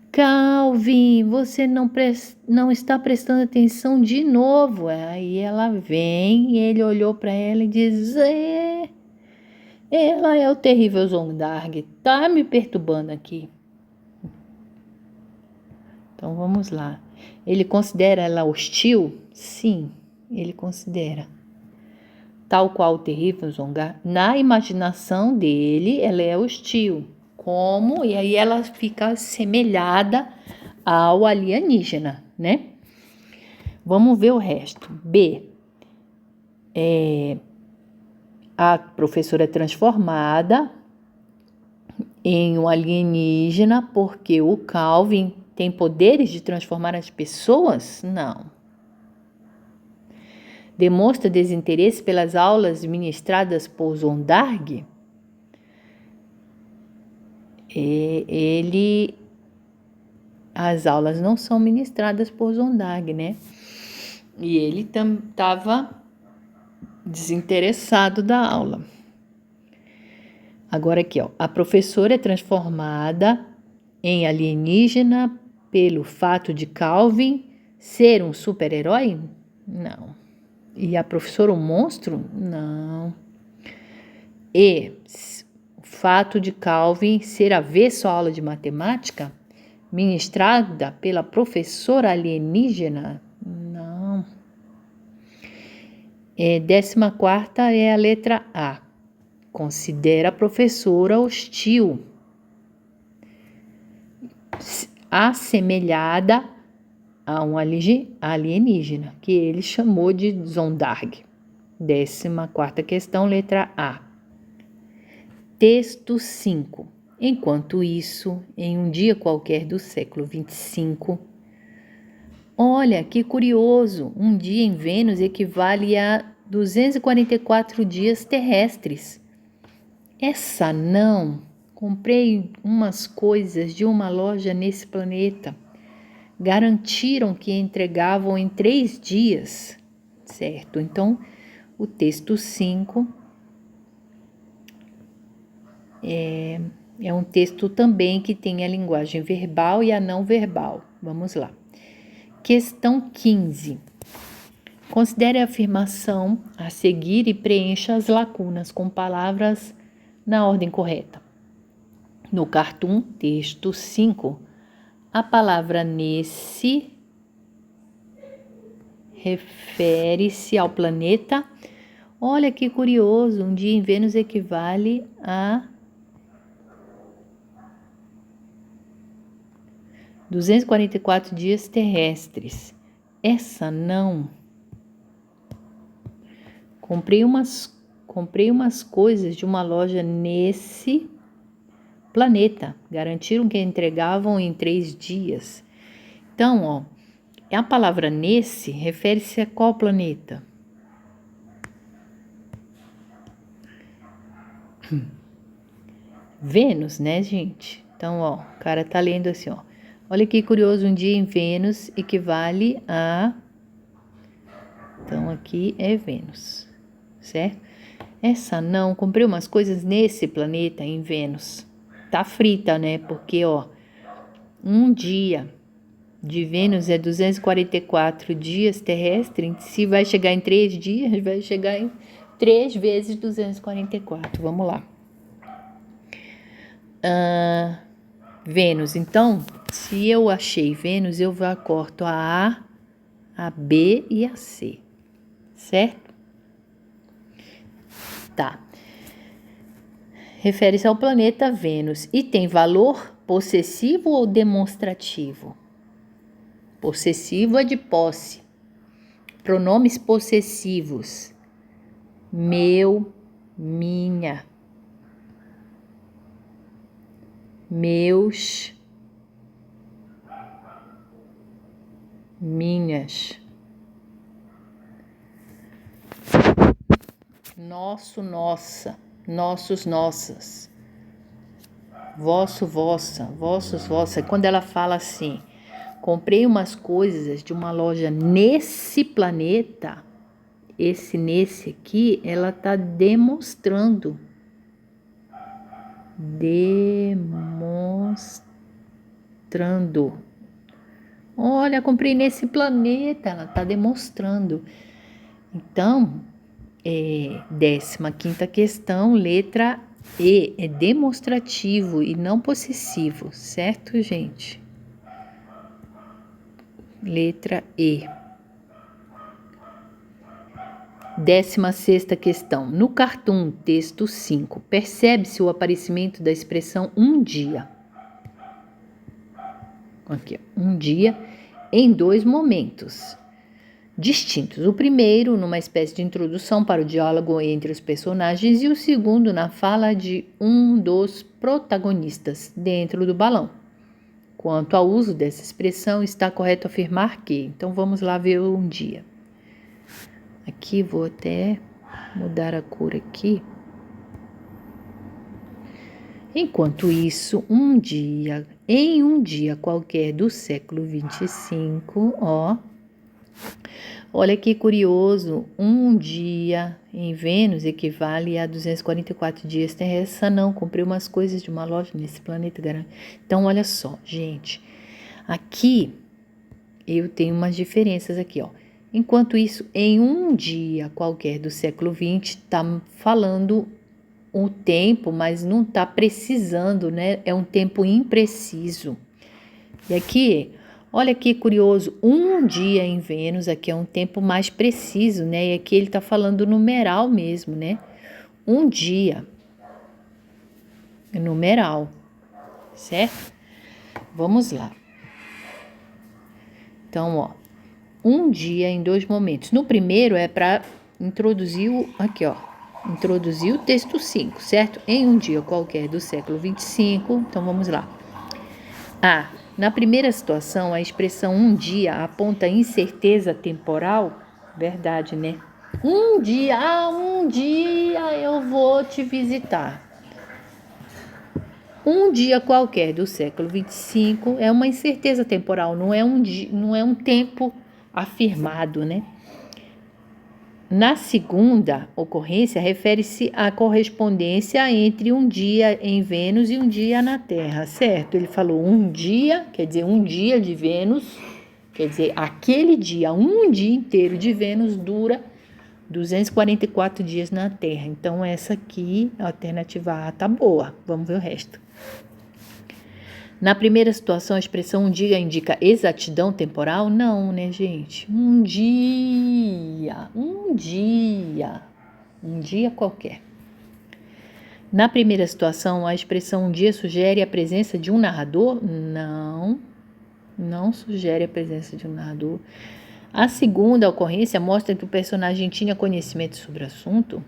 Calvin, você não está prestando atenção de novo. Aí ela vem e ele olhou para ela e diz, ela é o terrível Zondarg, tá me perturbando aqui. Então vamos lá. Ele considera ela hostil? Sim, ele considera. Tal qual o terrível Zondarg, na imaginação dele, ela é hostil. Como? E aí ela fica semelhada ao alienígena, né? Vamos ver o resto. B. A professora é transformada em um alienígena porque o Calvin tem poderes de transformar as pessoas? Não. Demonstra desinteresse pelas aulas ministradas por Zondarg? As aulas não são ministradas por Zondarg, né? E ele estava desinteressado da aula. Agora aqui, ó, a professora é transformada em alienígena pelo fato de Calvin ser um super-herói? Não. E a professora um monstro? Não. E o fato de Calvin ser avesso à aula de matemática ministrada pela professora alienígena? Não. 14ª é a letra A. Considera a professora hostil, assemelhada a um alienígena, que ele chamou de Zondarg. 14ª questão, letra A. Texto 5. Enquanto isso, em um dia qualquer do século 25, olha que curioso, um dia em Vênus equivale a 244 dias terrestres. Essa não. Comprei umas coisas de uma loja nesse planeta. Garantiram que entregavam em 3 dias, certo? Então, o texto 5 é um texto também que tem a linguagem verbal e a não verbal. Vamos lá. Questão 15. Considere a afirmação a seguir e preencha as lacunas com palavras na ordem correta. No cartoon, texto 5, a palavra nesse refere-se ao planeta. Olha que curioso, um dia em Vênus equivale a 244 dias terrestres. Essa não. Comprei umas coisas de uma loja nesse planeta. Garantiram que entregavam em 3 dias. Então, ó, a palavra nesse refere-se a qual planeta? Vênus, né, gente? Então, ó, o cara tá lendo assim, ó. Olha que curioso, um dia em Vênus equivale a... Então, aqui é Vênus, certo? Essa não, comprei umas coisas nesse planeta, em Vênus. Tá frita, né? Porque, ó, um dia de Vênus é 244 dias terrestres. Se vai chegar em 3 dias, vai chegar em 3 vezes 244. Vamos lá. Vênus. Então, se eu achei Vênus, eu corto a B e a C, certo? Tá. Refere-se ao planeta Vênus e tem valor possessivo ou demonstrativo? Possessivo é de posse. Pronomes possessivos: meu, minha, meus, minhas, nosso, nossa, nossos, nossas, vosso, vossa, vossos, vossa. Quando ela fala assim, comprei umas coisas de uma loja nesse planeta, nesse aqui, ela tá demonstrando. Olha, comprei nesse planeta, ela tá demonstrando. Então, 15ª questão, letra E, é demonstrativo e não possessivo, certo, gente? Letra E. 16ª questão, no cartoon, texto 5, percebe-se o aparecimento da expressão um dia. Aqui, ó, um dia em 2 momentos distintos. O primeiro, numa espécie de introdução para o diálogo entre os personagens, e o segundo, na fala de um dos protagonistas dentro do balão. Quanto ao uso dessa expressão, está correto afirmar que... Então, vamos lá ver um dia. Aqui, vou até mudar a cor aqui. Enquanto isso, em um dia qualquer do século 25, ó... Olha que curioso, um dia em Vênus equivale a 244 dias terrestres. Não, comprei umas coisas de uma loja nesse planeta. Então, olha só, gente. Aqui, eu tenho umas diferenças aqui, ó. Enquanto isso, em um dia qualquer do século 20, tá falando o tempo, mas não tá precisando, né? É um tempo impreciso. E aqui... Olha que curioso, um dia em Vênus, aqui é um tempo mais preciso, né? E aqui ele tá falando numeral mesmo, né? Um dia, numeral, certo? Vamos lá. Então, ó, um dia em 2 momentos. No primeiro é para introduzir introduzir o texto 5, certo? Em um dia qualquer do século 25, então vamos lá. Na primeira situação, a expressão um dia aponta incerteza temporal. Verdade, né? Um dia eu vou te visitar. Um dia qualquer do século 25 é uma incerteza temporal, não é um tempo afirmado, né? Na segunda ocorrência, refere-se à correspondência entre um dia em Vênus e um dia na Terra, certo? Ele falou um dia, quer dizer, um dia de Vênus, quer dizer, aquele dia, um dia inteiro de Vênus dura 244 dias na Terra. Então, essa aqui, a alternativa A, tá boa. Vamos ver o resto. Na primeira situação, a expressão um dia indica exatidão temporal? Não, né, gente? Um dia qualquer. Na primeira situação, a expressão um dia sugere a presença de um narrador? Não sugere a presença de um narrador. A segunda ocorrência mostra que o personagem tinha conhecimento sobre o assunto?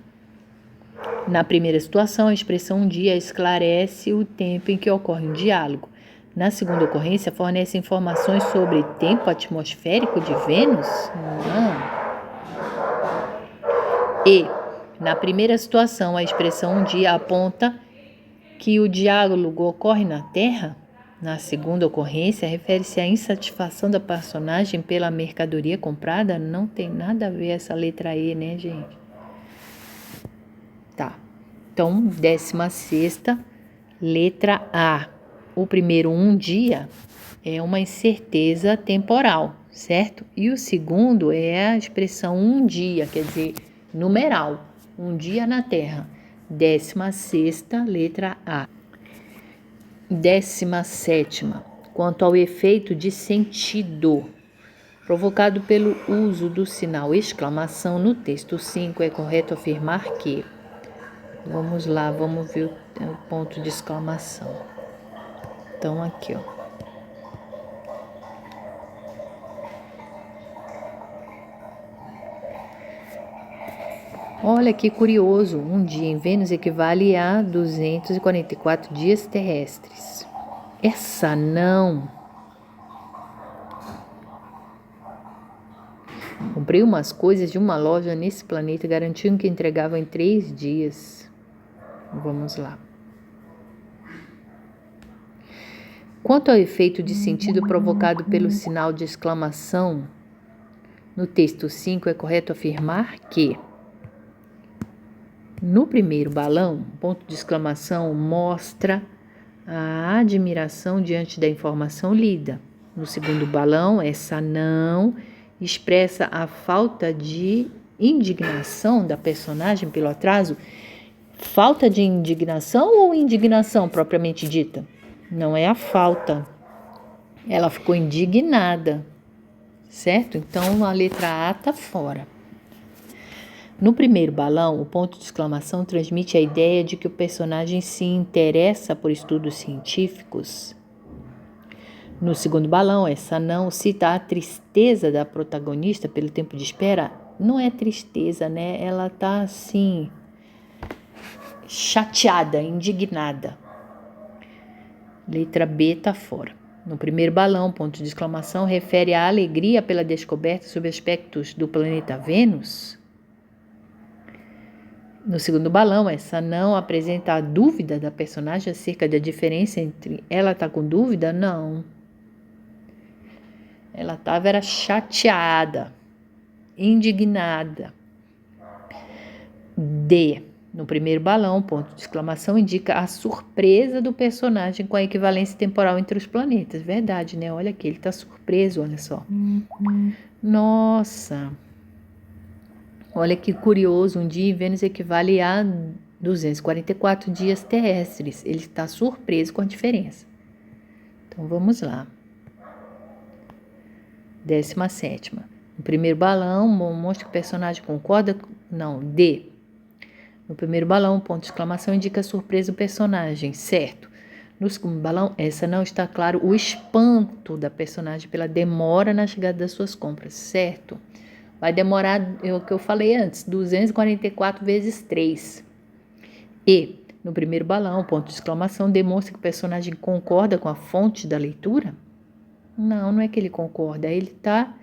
Na primeira situação, a expressão um dia esclarece o tempo em que ocorre um diálogo. Na segunda ocorrência, fornece informações sobre tempo atmosférico de Vênus? Não. E, na primeira situação, a expressão um dia aponta que o diálogo ocorre na Terra? Na segunda ocorrência, refere-se à insatisfação da personagem pela mercadoria comprada? Não tem nada a ver essa letra E, né, gente? Tá. Então, 16ª, letra A. O primeiro, um dia, é uma incerteza temporal, certo? E o segundo é a expressão um dia, quer dizer, numeral, um dia na Terra. 16ª, letra A. 17ª, quanto ao efeito de sentido provocado pelo uso do sinal exclamação no texto 5, é correto afirmar que... Vamos lá, vamos ver o ponto de exclamação. Então, aqui, ó. Olha que curioso, um dia em Vênus equivale a 244 dias terrestres. Essa não. Comprei umas coisas de uma loja nesse planeta garantindo que entregavam em 3 dias. Vamos lá. Quanto ao efeito de sentido provocado pelo sinal de exclamação, no texto 5 é correto afirmar que no primeiro balão, ponto de exclamação mostra a admiração diante da informação lida. No segundo balão, essa não expressa a falta de indignação da personagem pelo atraso. Falta de indignação ou indignação propriamente dita? Não é a falta. Ela ficou indignada, certo? Então, a letra A está fora. No primeiro balão, o ponto de exclamação transmite a ideia de que o personagem se interessa por estudos científicos. No segundo balão, essa não cita a tristeza da protagonista pelo tempo de espera. Não é tristeza, né? Ela está assim, chateada, indignada. Letra B está fora. No primeiro balão, ponto de exclamação refere à alegria pela descoberta sobre aspectos do planeta Vênus. No segundo balão, essa não apresenta a dúvida da personagem acerca da diferença entre ela tá com dúvida? Não. Ela era chateada, indignada. D. No primeiro balão, ponto de exclamação indica a surpresa do personagem com a equivalência temporal entre os planetas. Verdade, né? Olha aqui, ele tá surpreso, olha só. Nossa! Olha que curioso, um dia em Vênus equivale a 244 dias terrestres. Ele está surpreso com a diferença. Então, vamos lá. 17ª. No primeiro balão, mostra que o personagem concorda... Não, D. No primeiro balão, ponto de exclamação indica a surpresa do personagem, certo. No segundo balão, essa não está claro o espanto da personagem pela demora na chegada das suas compras, certo. Vai demorar, é o que eu falei antes, 244 vezes 3. E, no primeiro balão, ponto de exclamação demonstra que o personagem concorda com a fonte da leitura? Não é que ele concorda, ele está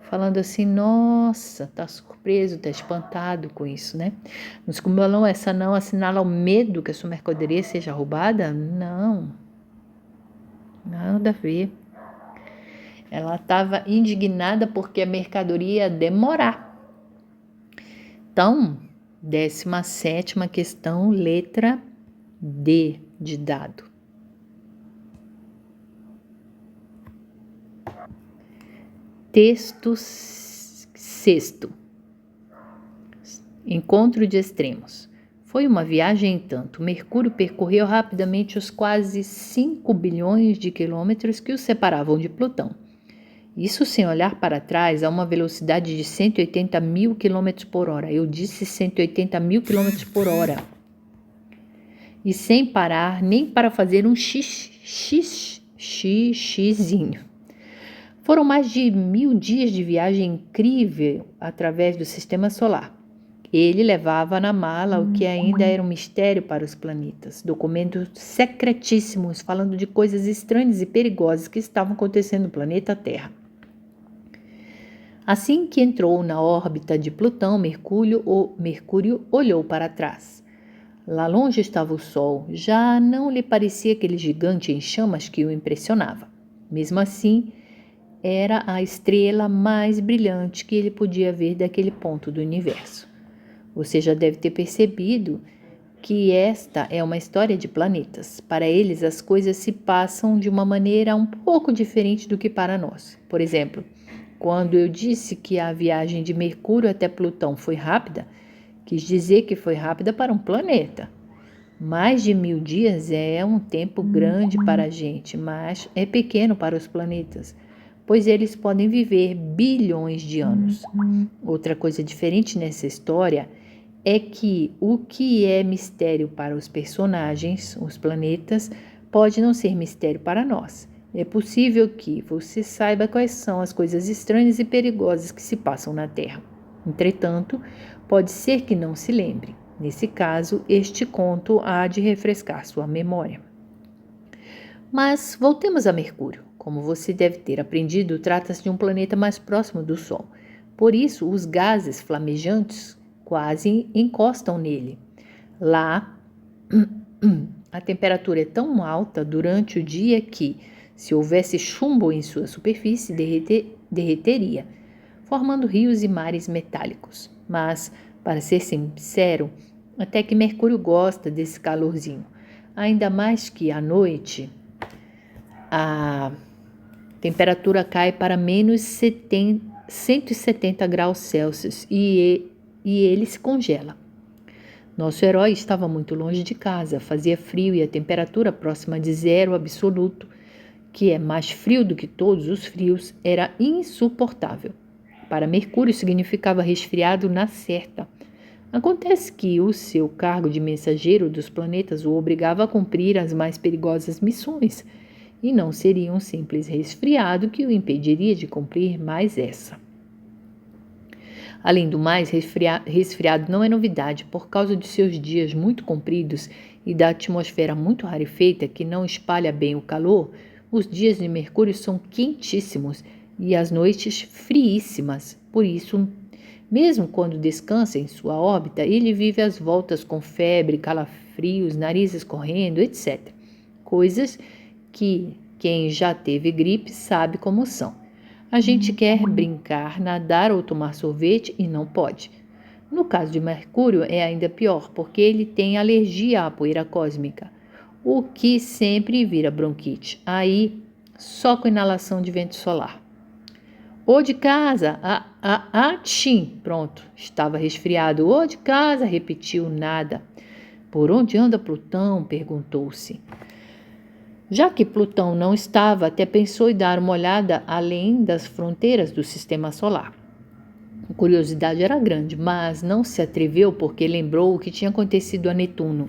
falando assim, nossa, está surpreso, está espantado com isso, né? No segundo balão, essa não assinala o medo que a sua mercadoria seja roubada? Não, nada a ver. Ela estava indignada porque a mercadoria ia demorar. Então, 17ª questão, letra D de dado. Texto 6º. Encontro de extremos. Foi uma viagem, entanto. Mercúrio percorreu rapidamente os quase 5 bilhões de quilômetros que o separavam de Plutão. Isso sem olhar para trás a uma velocidade de 180 mil quilômetros por hora. Eu disse 180 mil quilômetros por hora. E sem parar nem para fazer um xizinho. Foram mais de 1000 dias de viagem incrível através do sistema solar. Ele levava na mala o que ainda era um mistério para os planetas, documentos secretíssimos falando de coisas estranhas e perigosas que estavam acontecendo no planeta Terra. Assim que entrou na órbita de Plutão, Mercúrio olhou para trás. Lá longe estava o Sol, já não lhe parecia aquele gigante em chamas que o impressionava. Mesmo assim, era a estrela mais brilhante que ele podia ver daquele ponto do universo. Você já deve ter percebido que esta é uma história de planetas. Para eles, as coisas se passam de uma maneira um pouco diferente do que para nós. Por exemplo, quando eu disse que a viagem de Mercúrio até Plutão foi rápida, quis dizer que foi rápida para um planeta. Mais de 1000 dias é um tempo grande para a gente, mas é pequeno para os planetas, pois eles podem viver bilhões de anos. Outra coisa diferente nessa história é que o que é mistério para os personagens, os planetas, pode não ser mistério para nós. É possível que você saiba quais são as coisas estranhas e perigosas que se passam na Terra. Entretanto, pode ser que não se lembre. Nesse caso, este conto há de refrescar sua memória. Mas voltemos a Mercúrio. Como você deve ter aprendido, trata-se de um planeta mais próximo do Sol. Por isso, os gases flamejantes quase encostam nele. Lá, a temperatura é tão alta durante o dia que, se houvesse chumbo em sua superfície, derreteria, formando rios e mares metálicos. Mas, para ser sincero, até que Mercúrio gosta desse calorzinho. Ainda mais que à noite, a temperatura cai para menos 170 graus Celsius e ele se congela. Nosso herói estava muito longe de casa, fazia frio e a temperatura próxima de zero absoluto, que é mais frio do que todos os frios, era insuportável. Para Mercúrio significava resfriado na certa. Acontece que o seu cargo de mensageiro dos planetas o obrigava a cumprir as mais perigosas missões, e não seria um simples resfriado que o impediria de cumprir mais essa. Além do mais, resfriado não é novidade por causa de seus dias muito compridos e da atmosfera muito rarefeita que não espalha bem o calor. Os dias de Mercúrio são quentíssimos e as noites friíssimas. Por isso, mesmo quando descansa em sua órbita, ele vive às voltas com febre, calafrios, narizes correndo, etc. Coisas que quem já teve gripe sabe como são. A gente quer brincar, nadar ou tomar sorvete e não pode. No caso de Mercúrio é ainda pior, porque ele tem alergia à poeira cósmica, o que sempre vira bronquite. Aí, só com inalação de vento solar. Ô de casa, tchim, pronto, estava resfriado. Ô de casa, repetiu nada. Por onde anda Plutão? Perguntou-se. Já que Plutão não estava, até pensou em dar uma olhada além das fronteiras do sistema solar. A curiosidade era grande, mas não se atreveu porque lembrou o que tinha acontecido a Netuno.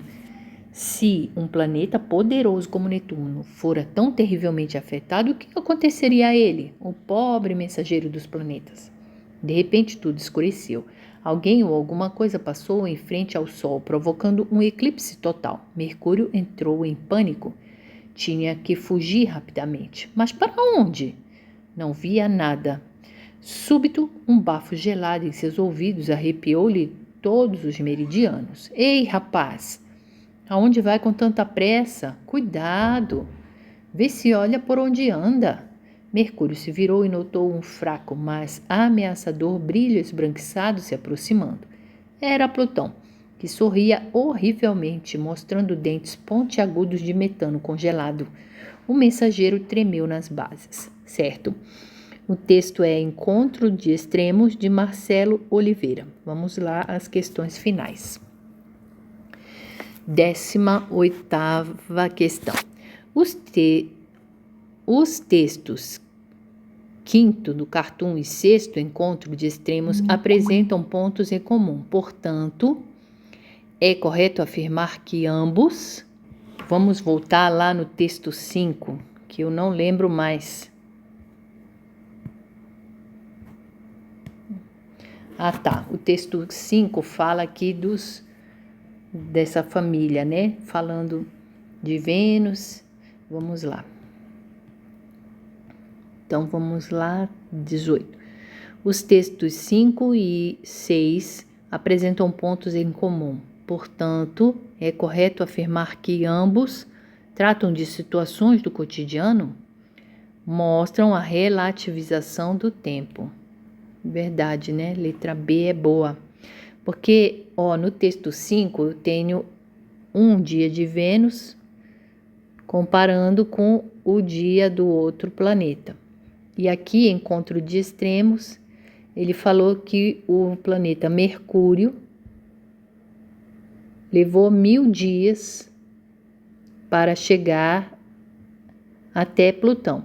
Se um planeta poderoso como Netuno fora tão terrivelmente afetado, o que aconteceria a ele, o pobre mensageiro dos planetas? De repente tudo escureceu. Alguém ou alguma coisa passou em frente ao Sol, provocando um eclipse total. Mercúrio entrou em pânico. Tinha que fugir rapidamente. Mas para onde? Não via nada. Súbito, um bafo gelado em seus ouvidos arrepiou-lhe todos os meridianos. Ei, rapaz! Aonde vai com tanta pressa? Cuidado! Vê se olha por onde anda. Mercúrio se virou e notou um fraco, mas ameaçador brilho esbranquiçado se aproximando. Era Plutão, que sorria horrivelmente, mostrando dentes pontiagudos de metano congelado. O mensageiro tremeu nas bases. Certo. O texto é Encontro de Extremos, de Marcelo Oliveira. Vamos lá às questões finais. 18ª questão. Os textos quinto do cartoon e sexto encontro de extremos apresentam pontos em comum. Portanto, é correto afirmar que ambos... Vamos voltar lá no texto 5, que eu não lembro mais. Ah, tá. O texto 5 fala aqui dessa família, né? Falando de Vênus. Vamos lá. Então, vamos lá, 18. Os textos 5 e 6 apresentam pontos em comum. Portanto, é correto afirmar que ambos tratam de situações do cotidiano, mostram a relativização do tempo. Verdade, né? Letra B é boa. Porque, no texto 5 eu tenho um dia de Vênus comparando com o dia do outro planeta. E aqui, encontro de extremos, ele falou que o planeta Mercúrio levou 1000 dias para chegar até Plutão.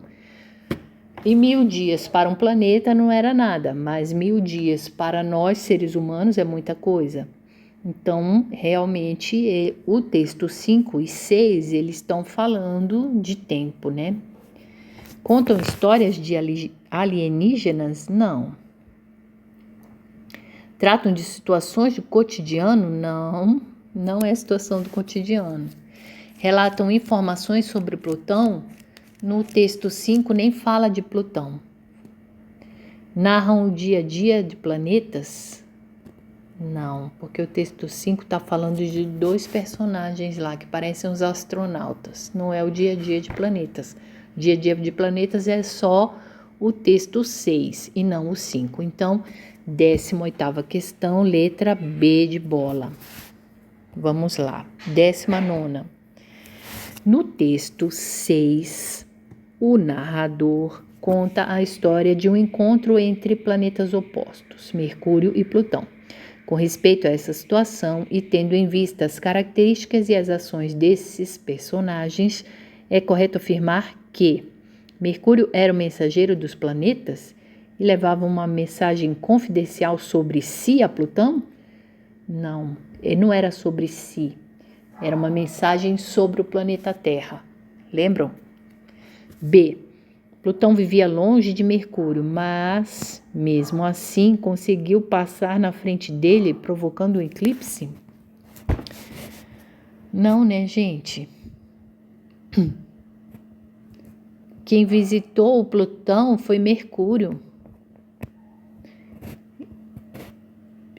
E 1000 dias para um planeta não era nada, mas 1000 dias para nós, seres humanos, é muita coisa. Então, realmente, o texto 5 e 6, eles estão falando de tempo, né? Contam histórias de alienígenas? Não. Tratam de situações do cotidiano? Não, não é situação do cotidiano. Relatam informações sobre Plutão? No texto 5 nem fala de Plutão. Narram o dia a dia de planetas? Não, porque o texto 5 está falando de 2 personagens lá que parecem os astronautas. Não é o dia a dia de planetas. O dia a dia de planetas é só o texto 6 e não o 5. Então, 18ª questão, letra B de bola. Vamos lá. 19ª. No texto 6, o narrador conta a história de um encontro entre planetas opostos, Mercúrio e Plutão. Com respeito a essa situação e tendo em vista as características e as ações desses personagens, é correto afirmar que Mercúrio era o mensageiro dos planetas e levava uma mensagem confidencial sobre si a Plutão? Não, não era sobre si. Era uma mensagem sobre o planeta Terra. Lembram? B. Plutão vivia longe de Mercúrio, mas, mesmo assim, conseguiu passar na frente dele, provocando um eclipse? Não, né, gente? Quem visitou o Plutão foi Mercúrio.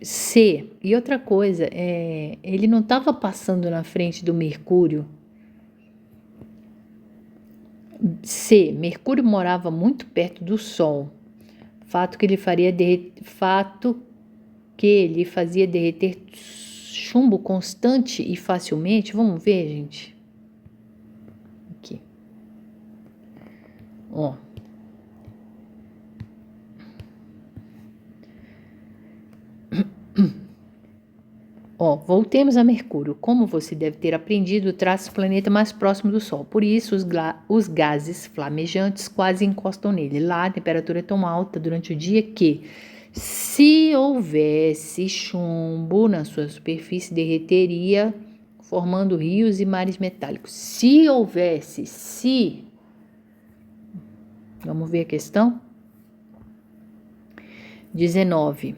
C. E outra coisa, ele não estava passando na frente do Mercúrio. C. Mercúrio morava muito perto do Sol. Fato que lhe fazia derreter chumbo constante e facilmente. Vamos ver, gente. Aqui. Voltemos a Mercúrio. Como você deve ter aprendido, traça o planeta mais próximo do Sol. Por isso, os gases flamejantes quase encostam nele. Lá, a temperatura é tão alta durante o dia que, se houvesse chumbo na sua superfície, derreteria, formando rios e mares metálicos. Se houvesse. Vamos ver a questão? 19.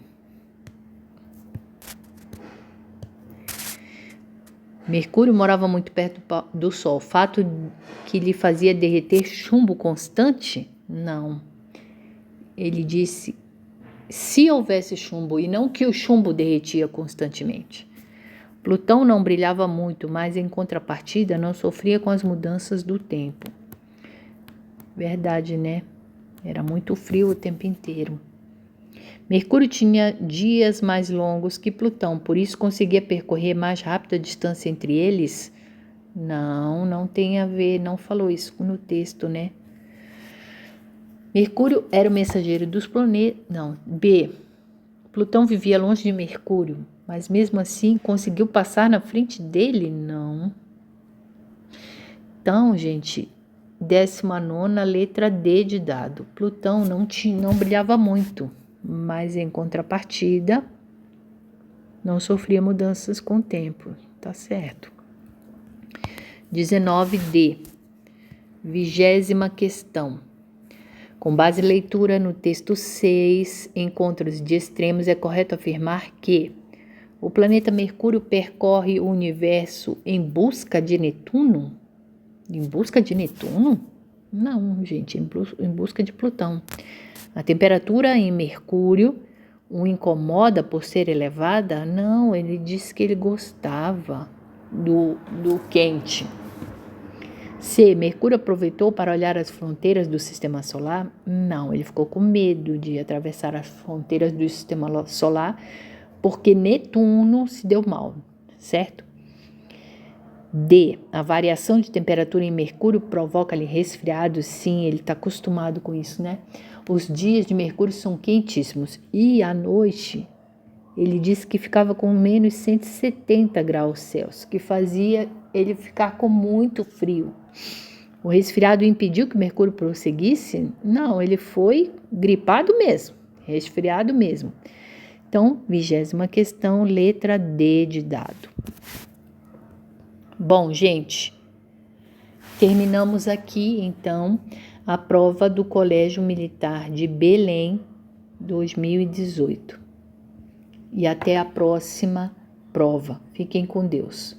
Mercúrio morava muito perto do Sol. Fato que lhe fazia derreter chumbo constante? Não. Ele disse se houvesse chumbo e não que o chumbo derretia constantemente. Plutão não brilhava muito, mas em contrapartida não sofria com as mudanças do tempo. Verdade, né? Era muito frio o tempo inteiro. Mercúrio tinha dias mais longos que Plutão, por isso conseguia percorrer mais rápido a distância entre eles? Não tem a ver, não falou isso no texto, né? Mercúrio era o mensageiro dos planetas. Não, B. Plutão vivia longe de Mercúrio. Mas mesmo assim, conseguiu passar na frente dele? Não. Então, gente, 19ª, letra D de dado. Plutão não brilhava muito, mas em contrapartida, não sofria mudanças com o tempo. Tá certo. 19D, 20ª questão. Com base em leitura no texto 6, encontros de extremos, é correto afirmar que o planeta Mercúrio percorre o universo em busca de Netuno? Em busca de Netuno? Não, gente, em busca de Plutão. A temperatura em Mercúrio o incomoda por ser elevada? Não, ele disse que ele gostava do quente. C. Mercúrio aproveitou para olhar as fronteiras do sistema solar? Não, ele ficou com medo de atravessar as fronteiras do sistema solar porque Netuno se deu mal, certo? D. A variação de temperatura em Mercúrio provoca-lhe resfriados? Sim, ele está acostumado com isso, né? Os dias de Mercúrio são quentíssimos e à noite ele disse que ficava com menos 170 graus Celsius, que fazia ele ficar com muito frio. O resfriado impediu que Mercúrio prosseguisse? Não, ele foi gripado mesmo, resfriado mesmo. Então, 20ª questão, letra D de dado. Bom, gente, terminamos aqui, então, a prova do Colégio Militar de Belém 2018. E até a próxima prova. Fiquem com Deus.